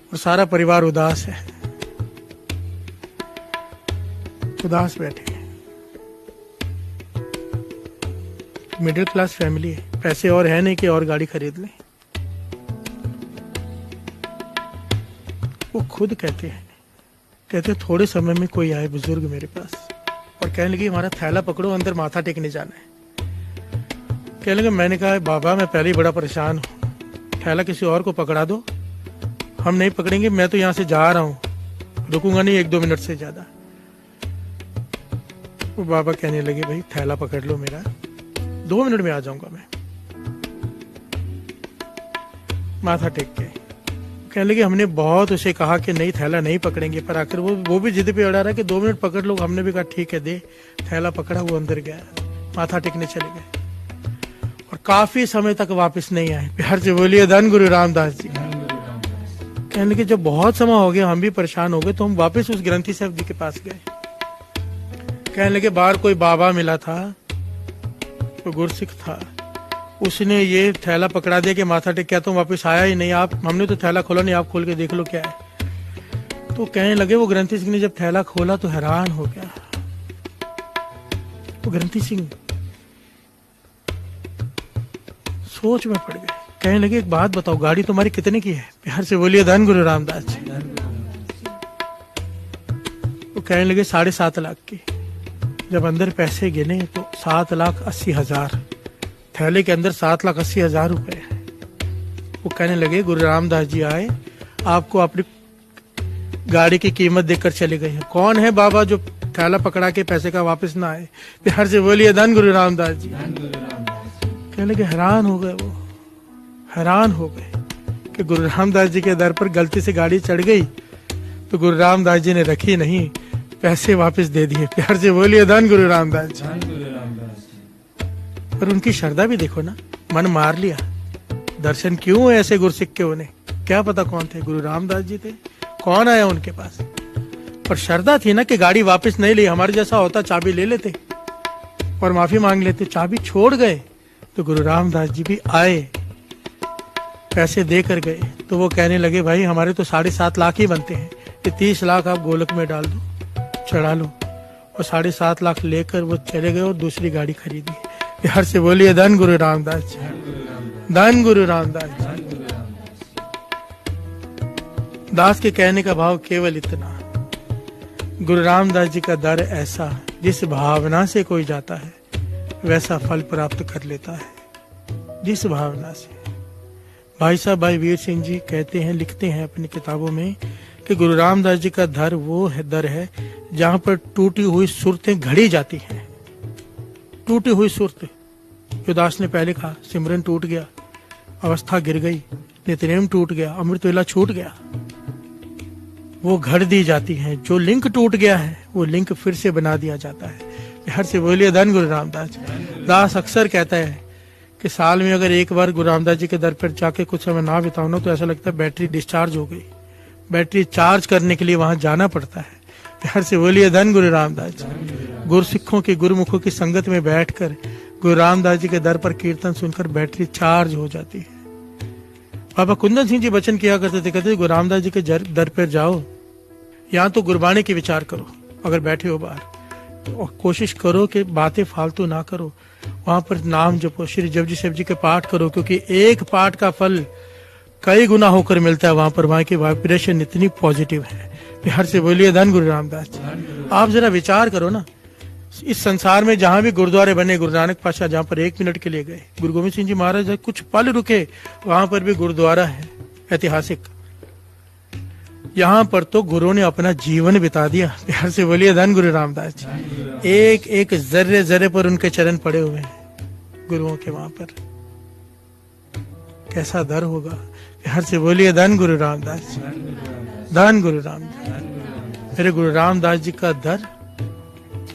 और सारा परिवार उदास है, उदास बैठे। मिडिल क्लास फैमिली है, पैसे और है नहीं कि और गाड़ी खरीद लें। वो खुद कहते थोड़े समय में कोई आए बुजुर्ग मेरे पास और कहने लगे हमारा थैला पकड़ो, अंदर माथा टेकने जाना है। कहने लगे, मैंने कहा बाबा मैं पहले ही बड़ा परेशान हूँ, थैला किसी और को पकड़ा दो, हम नहीं पकड़ेंगे, मैं तो यहाँ से जा रहा हूँ, रुकूंगा नहीं 1-2 मिनट से ज्यादा। वो बाबा कहने लगे भाई थैला पकड़ लो मेरा, 2 मिनट में आ जाऊंगा मैं। माथा टेक के कहने लगे हमने बहुत उसे कहा कि नहीं थैला नहीं पकड़ेंगे, पर आखिर वो भी जिद पे अड़ा रहा कि 2 मिनट पकड़ लो। हमने भी कहा ठीक है दे, थैला पकड़ा, वो अंदर गया, माथा टेकने चले गए और काफी समय तक वापस नहीं आए। प्यार से बोलिए धन गुरु रामदास जी। कहने लगे जब बहुत समय हो गया, हम भी परेशान हो गए, तो हम वापस उस ग्रंथी साहब जी के पास गए। कहने लगे बाहर कोई बाबा मिला था, कोई गुरसिख था, उसने ये थैला पकड़ा दिया कि माथा टेक, क्या तुम वापस आया ही नहीं? आप हमने तो थैला खोला नहीं, आप खोल के देख लो क्या है। तो कहने लगे वो ग्रंथी सिंह ने जब थैला खोला तो हैरान हो गया। वो ग्रंथी सिंह सोच में पड़ गए। कहने लगे एक बात बताओ, गाड़ी तुम्हारी कितने की है? प्यार से बोलिए धन गुरु रामदास जी। वो कहने लगे 7.5 लाख की। जब अंदर पैसे गिने तो 7,80,000, थैले के अंदर 7,80,000 रुपए है। वो कहने लगे गुरु रामदास जी आए, आपको अपनी गाड़ी की कीमत देकर चले गए हैं। कौन है बाबा जो थैला पकड़ा के पैसे का वापस ना आए? प्यार से बोलिए धन गुरु रामदास जी। कहने लगे हैरान हो गए, वो हैरान हो गए कि गुरु रामदास जी के दर पर गलती से गाड़ी चढ़ गई तो गुरु रामदास जी ने रखी नहीं, पैसे वापस दे दिए। प्यार से बोलिए धन गुरु रामदास जी। पर उनकी श्रद्धा भी देखो ना, मन मार लिया। दर्शन क्यों हुए ऐसे गुरसिख के? उन्हें क्या पता कौन थे? गुरु रामदास जी थे। कौन आया उनके पास? पर श्रद्धा थी ना कि गाड़ी वापस नहीं ली। हमारे जैसा होता चाबी ले लेते और माफी मांग लेते, चाबी छोड़ गए तो गुरु रामदास जी भी आए, पैसे देकर गए। तो वो कहने लगे भाई हमारे तो 7.5 लाख ही बनते हैं, ये 30 लाख आप गोलक में डाल दो, चढ़ा लो। और 7.5 लाख लेकर वो चले गए और दूसरी गाड़ी खरीदी। प्यार से बोलिए धन गुरु रामदास जी। धन गुरु रामदास जी। दास के कहने का भाव केवल इतना, गुरु रामदास जी का दर ऐसा जिस भावना से कोई जाता है वैसा फल प्राप्त कर लेता है, जिस भावना से। भाई साहब भाई वीर सिंह जी कहते हैं, लिखते हैं अपनी किताबों में कि गुरु रामदास जी का दर वो है दर है जहां पर टूटी हुई सुरतें घड़ी जाती हैं। टूटी हुई सुरत, योदास ने पहले कहा, सिमरन टूट गया, अवस्था गिर गई, नित्यनेम टूट गया, अमृत वेला छूट गया, वो घड़ दी जाती हैं। जो लिंक टूट गया है वो लिंक फिर से बना दिया जाता है। हर से बोलिए धन गुरु रामदास। दास अक्सर कहता है कि साल में अगर एक बार गुरु रामदास जी के दर पर जाके कुछ समय ना बिताओ ना तो ऐसा लगता है बैटरी डिस्चार्ज हो गई। बैटरी चार्ज करने के लिए वहां जाना पड़ता है। हर से बोलिए धन गुरु रामदास। गुरु सिखों की गुरुमुखों की संगत में बैठकर गुरु रामदास जी के दर पर कीर्तन सुनकर बैटरी चार्ज हो जाती है। बाबा कुंदन सिंह जी वचन किया करते थे, कहते गुरु रामदास जी के दर पर जाओ, यहाँ तो गुरबाणी की विचार करो, अगर बैठे हो बाहर तो कोशिश करो कि बातें फालतू ना करो, वहां पर नाम जपो, श्री जपजी शिव जी के पाठ करो, क्योंकि एक पाठ का फल कई गुना होकर मिलता है। वहां पर वहां की वाइब्रेशन इतनी पॉजिटिव है। हर से बोलिए धन गुरु रामदास। आप जरा विचार करो ना, इस संसार में जहां भी गुरुद्वारे बने, गुरु नानक पातशाह जहां पर 1 मिनट के लिए गए, गुरु गोविंद सिंह जी महाराज कुछ पल रुके, वहां पर भी गुरुद्वारा है ऐतिहासिक। यहाँ पर तो गुरु ने अपना जीवन बिता दिया। प्यार से बोलिए धन गुरु रामदास जी। एक एक जर्रे जर्रे पर उनके चरण पड़े हुए हैं गुरुओं के। वहां पर कैसा दर होगा। प्यार से बोलिए धन गुरु रामदास जी, धन गुरु रामदास। मेरे गुरु रामदास जी का दर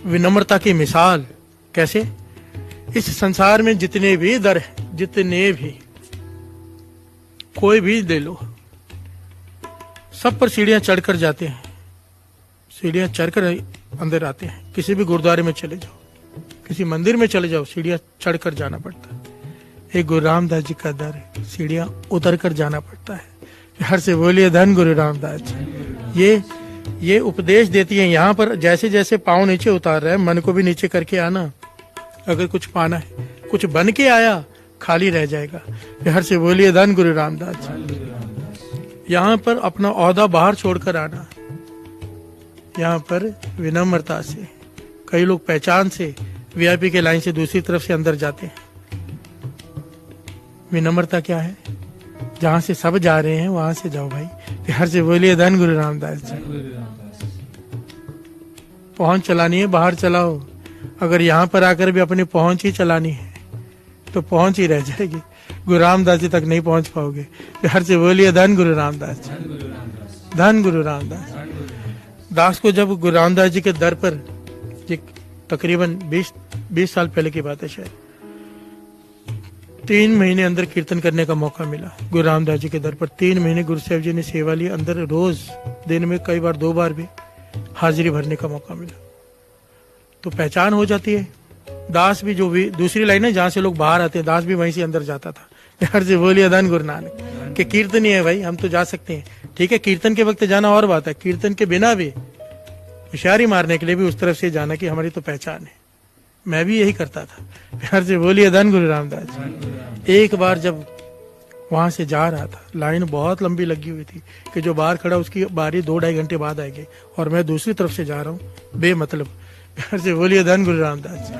विनम्रता की मिसाल। कैसे? इस संसार में जितने भी दर है, जितने भी, कोई भी ले लो, सब पर सीढ़ियां चढ़कर जाते हैं, सीढ़ियां चढ़कर अंदर आते हैं। किसी भी गुरुद्वारे में चले जाओ, किसी मंदिर में चले जाओ, सीढ़ियां चढ़कर जाना पड़ता है। एक गुरु रामदास जी का दर है, सीढ़ियां उतर कर जाना पड़ता है। हर से बोलिए धन गुरु रामदास जी। ये उपदेश देती है। यहाँ पर जैसे जैसे पाँव नीचे उतार रहे हैं, मन को भी नीचे करके आना। अगर कुछ पाना है, कुछ बन के आया, खाली रह जाएगा। हर से बोलिए धन गुरु रामदास जी। यहाँ पर अपना औहदा बाहर छोड़कर आना। यहाँ पर विनम्रता से, कई लोग पहचान से वीआईपी के लाइन से दूसरी तरफ से अंदर जाते हैं। विनम्रता क्या है? जहां से सब जा रहे हैं वहां से जाओ भाई। हर से बोलिए धन गुरु रामदास जी। पहुंच चलानी है, बाहर चलाओ। अगर यहाँ पर आकर भी अपनी पहुंच ही चलानी है तो पहुंच ही रह जाएगी, गुरु रामदास जी तक नहीं पहुंच पाओगे। हर से बोलिए धन गुरु रामदास जी, धन गुरु रामदास। दास को जब गुरु रामदास जी के दर पर, तकरीबन 20 साल पहले की बात है शायद, 3 महीने अंदर कीर्तन करने का मौका मिला गुरु रामदास जी के दर पर। 3 महीने गुरु साहब जी ने सेवा ली। अंदर रोज, दिन में कई बार 2 बार भी हाजिरी भरने का मौका मिला। तो पहचान हो जाती है। दास भी, जो भी दूसरी लाइन है जहां से लोग बाहर आते हैं, दास भी वहीं से अंदर जाता था। हर से बोलिए धन गुरु नानक। कि कीर्तन ही है भाई, हम तो जा सकते हैं। ठीक है, कीर्तन के वक्त जाना और बात है, कीर्तन के बिना भी होशियारी मारने के लिए भी उस तरफ से जाना कि हमारी तो पहचान है। मैं भी यही करता था। प्यार से बोलिए धन गुरु रामदास। एक बार जब वहां से जा रहा था, लाइन बहुत लंबी लगी हुई थी कि जो बाहर खड़ा उसकी बारी 2-2.5 घंटे बाद आएगी, और मैं दूसरी तरफ से जा रहा हूँ बेमतलब। प्यार से बोलिए धन गुरु रामदास।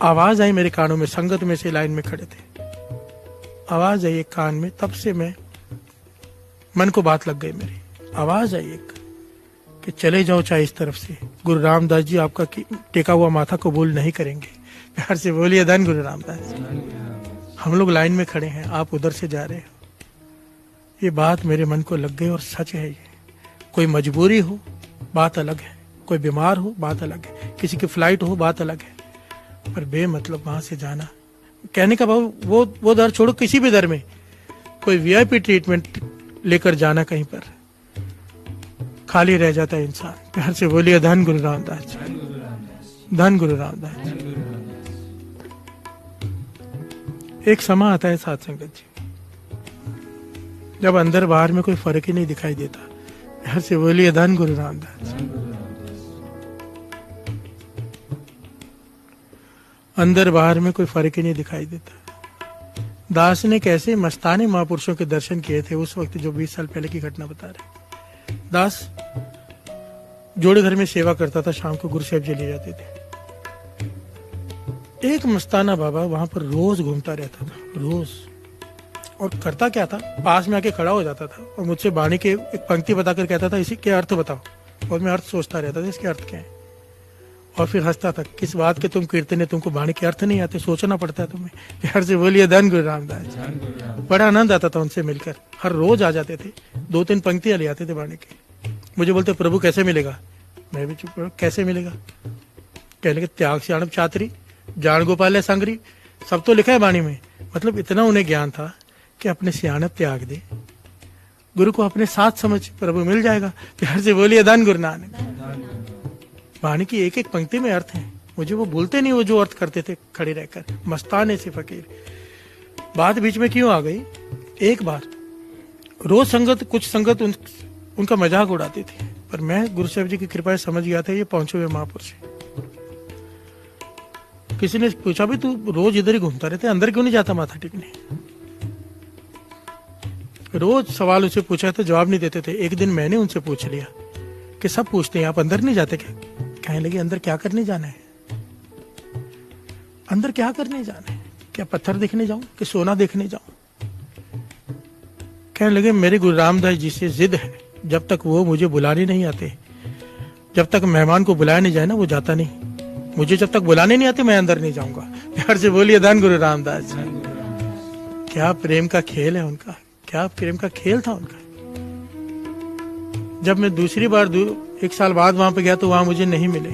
आवाज आई मेरे कानों में, संगत में से लाइन में खड़े थे, आवाज आई एक कान में। तब से मैं, मन को बात लग गई मेरी। आवाज आई एक कि चले जाओ चाहे इस तरफ से, गुरु रामदास जी आपका टेका हुआ माथा कबूल नहीं करेंगे। प्यार से बोलिए धन गुरु रामदास। हम लोग लाइन में खड़े हैं, आप उधर से जा रहे हो। ये बात मेरे मन को लग गई और सच है ये। कोई मजबूरी हो बात अलग है, कोई बीमार हो बात अलग है, किसी की फ्लाइट हो बात अलग है, पर बेमतलब वहां से जाना, कहने का भाव वो दर छोड़ो, किसी भी दर में कोई वीआईपी ट्रीटमेंट लेकर जाना कहीं पर, खाली रह जाता है इंसान। प्यार से बोलिए धन गुरु रामदास, धन गुरु रामदास। एक समय आता है साथ संगत जी, जब अंदर बाहर में कोई फर्क ही नहीं दिखाई देता। प्यार से बोलिए धन गुरु रामदास। अंदर बाहर में कोई फर्क ही नहीं दिखाई देता। दास ने कैसे मस्ताने महापुरुषों के दर्शन किए थे उस वक्त, जो 20 साल पहले की घटना बता रहे। दास जोड़े घर में सेवा करता था, शाम को गुरु साहब जी ले जाते थे। एक मस्ताना बाबा वहां पर रोज घूमता रहता था, रोज। और करता क्या था, पास में आके खड़ा हो जाता था और मुझसे वाणी के एक पंक्ति बताकर कहता था, इसी के अर्थ बताओ। और मैं अर्थ सोचता रहता था, इसके अर्थ क्या है। और फिर हंसता था, किस बात के तुम कीर्तन है, तुमको वाणी के अर्थ नहीं आते, सोचना पड़ता है तुम्हें। प्यार से बोलिए धन गुरु रामदास। बड़ा आनंद आता था उनसे मिलकर। हर रोज आ जाते थे, 2-3 पंक्तियां ले आते थे वाणी की। मुझे बोलते, प्रभु कैसे मिलेगा? मैं भी चुप, कैसे मिलेगा? कहने के, त्याग श्याणम चातरी, जान गोपाल सांगरी, सब तो लिखा है वाणी में। मतलब इतना उन्हें ज्ञान था कि अपने सियाणप त्याग दे, गुरु को अपने साथ समझ, प्रभु मिल जाएगा। प्यार से बोलिए धन गुरु नानक। वाणी की एक एक पंक्ति में अर्थ है। मुझे वो भूलते नहीं, वो जो अर्थ करते थे खड़े रहकर, मस्ताने से फकीर। बात बीच में क्यों आ गई? एक बार रोज संगत, कुछ संगत उनका मजाक उड़ाती थी, पर मैं गुरु साहब जी की कृपा से समझ गया था ये पहुंचे हुए महापुरुष है। किसी ने पूछा, भी तू रोज इधर ही घूमता रहता है, अंदर क्यों नहीं जाता माथा टेकने? रोज सवाल उनसे पूछा तो जवाब नहीं देते थे। एक दिन मैंने उनसे पूछ लिया कि सब पूछते हैं, आप अंदर नहीं जाते क्या? कहने लगे, अंदर क्या करने जाना है? अंदर क्या करने जाना है? क्या पत्थर देखने जाऊं कि सोना देखने जाऊं? कहने लगे, मेरे गुरु रामदास जी से जिद है, जब तक वो मुझे बुलाने नहीं आते, जब तक मेहमान को बुलाया नहीं जाए ना, वो जाता नहीं। मुझे जब तक बुलाने नहीं आते, मैं अंदर नहीं जाऊंगा। प्यार से बोलिए धन गुरु रामदास। क्या प्रेम का खेल है उनका, क्या प्रेम का खेल था उनका। जब मैं दूसरी बार 1 साल बाद वहां पे गया तो वहां मुझे नहीं मिले,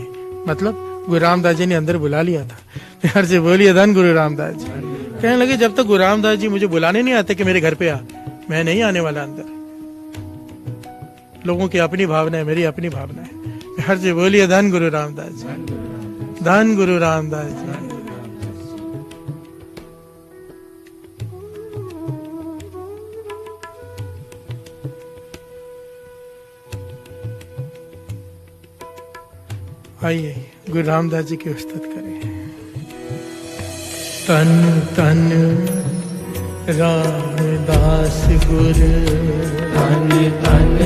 मतलब गुरु रामदास जी ने अंदर बुला लिया था। प्यार से बोलिए धन गुरु रामदास जी। कहने लगे, जब तक गुरु रामदास जी मुझे बुलाने नहीं आते कि मेरे घर पे आ, मैं नहीं आने वाला अंदर। लोगों की अपनी भावना है, मेरी अपनी भावना है। प्यार से बोलिए धन गुरु रामदास जी, धन गुरु रामदास जी। आइए गुरु रामदास जी की उस्तत करें। तन तन रामदास गुरु, तन तन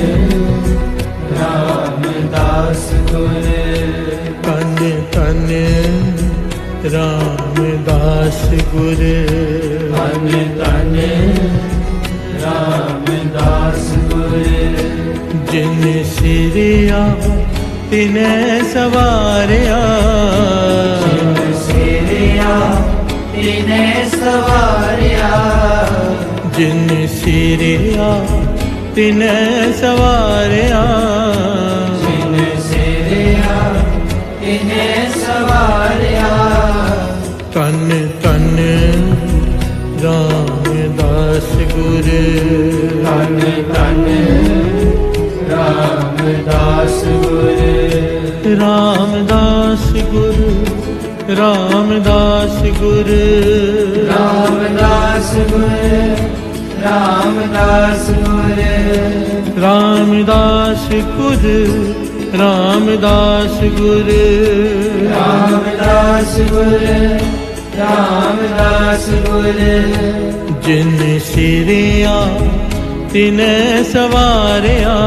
रामदास गुरु, तन तन रामदास गुरु, तन तन रामदास गुरु। जिन सिरिया तिने सवारिया, जिन सिरिया तिने सवारिया, जिन सिरिया तिने सवारिया, जिन सिरिया तिने सवारिया। तन तन रामदास गुरु, तन तन रामदास गुरु, रामदास गुरु, रामदास गुरु, रामदास गुरु, रामदास गुरु, रामदास गुरु, रामदास गुरु, रामदास गुरु, रामदास गुरु। जिन सिरिया तिने सवारिया,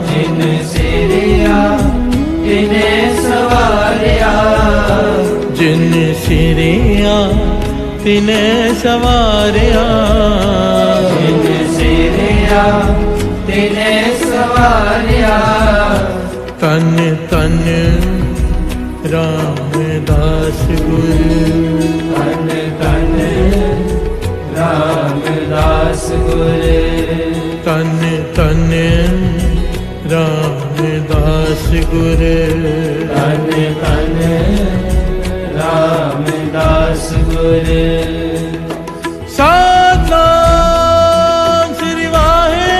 जिन सिरिया तिने सवारिया, जिन सिरिया तिने सवारिया, जिन सिरिया तिने सवारिया। तन तन रामदास गुरु, तन तन रामदास गुरु, तन तन रामदास गुरु, तन तन रामदास गुरु। सतनाम श्री वाहे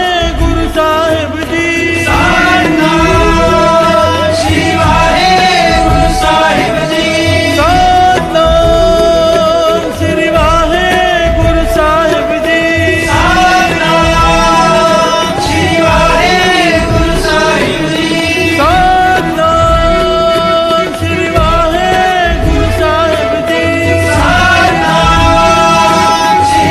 गुरु साहिब जी, सतनाम श्री वाहे गुरु साहिब जी, सतनाम श्री वाहे गुरु साहिब जी, सतनाम श्री वाहे गुरु साहिब जी, सतनाम श्री वाहे गुरु साहिब जी, सतनाम श्री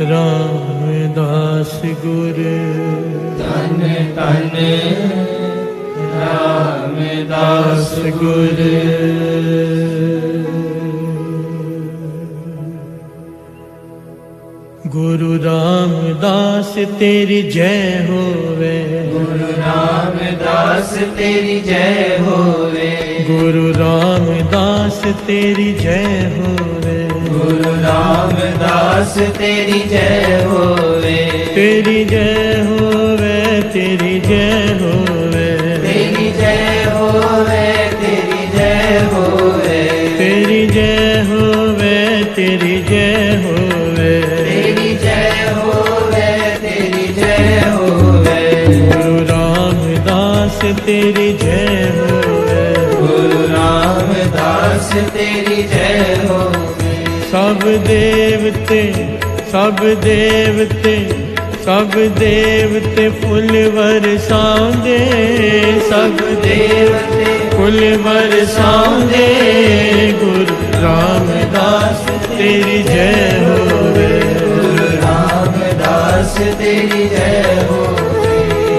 रामदास गुर धन धन रामदास गुर। गुरु रामदास तेरी जय होवे, गुरु रामदास तेरी जय होवे, गुरु रामदास तेरी जय होवे, गुरु रामदास तेरी जय होवे, तेरी जय होवे, तेरी जय होवे, तेरी जय होवे, तेरी जय होवे, तेरी जय होवे, तेरी जय होवे, तेरी जय होवे, तेरी जय होवे, गुरु रामदास तेरी जय होवे, गुरु रामदास तेरी जय होवे। सब देवते सब देवते सब देवते फुल बरसांदे, सब देवते फुल बरसांदे, गुरु रामदास तेरी जय होवे, गुरु रामदास तेरी जय होवे,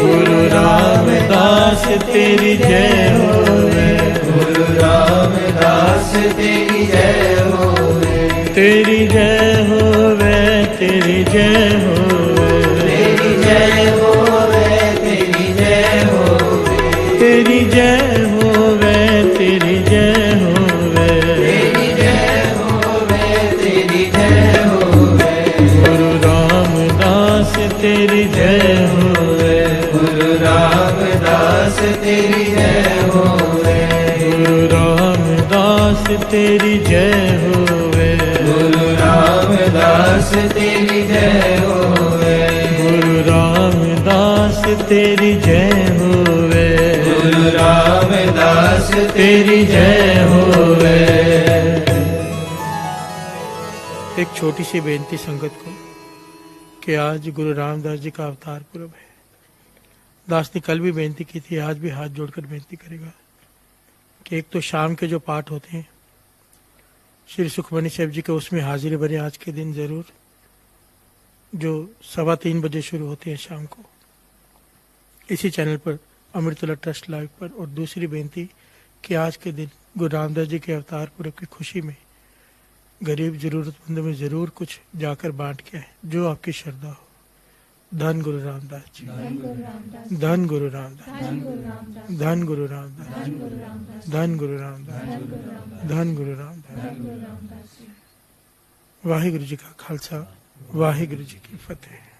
गुरु रामदास तेरी जय होवे, गुरु रामदास तेरी जय होवे, तेरी जय होवे, तेरी जय होवे, तेरी जय होवे, तेरी जय होवे, तेरी जय होवे, तेरी जय होवे, तेरी जय होवे, तेरी जय होवे, गुरु रामदास तेरी जय होवे, गुरु रामदास तेरी जय होवे, गुरु रामदास तेरी जय होवे, गुरु रामदास तेरी जय होवे, गुरु रामदास तेरी जय होवे, गुरु रामदास तेरी जय होवे। एक छोटी सी बेनती संगत को कि आज गुरु रामदास जी का अवतार पुरब है। दास ने कल भी बेनती की थी, आज भी हाथ जोड़कर बेनती करेगा कि एक तो शाम के जो पाठ होते हैं श्री सुखमनी साहब जी के, उसमें हाजिरी बने आज के दिन जरूर, जो 3:15 बजे शुरू होते हैं शाम को इसी चैनल पर अमृतला ट्रस्ट लाइव पर। और दूसरी बेनती कि आज के दिन गुरु रामदास जी के अवतार पुरब की खुशी में गरीब जरूरतमंदों में जरूर कुछ जाकर बांट के आए, जो आपकी श्रद्धा हो। धन गुरु रामदास जी, धन गुरु रामदास, धन गुरु रामदास, धन गुरु रामदास, धन गुरु रामदास, धन गुरु रामदास, धन गुरु रामदास, धन गुरु रामदास, धन गुरु रामदास। धन गुरु रामदास जी। वाहिगुरु जी का खालसा, वाहिगुरु जी की फतेह।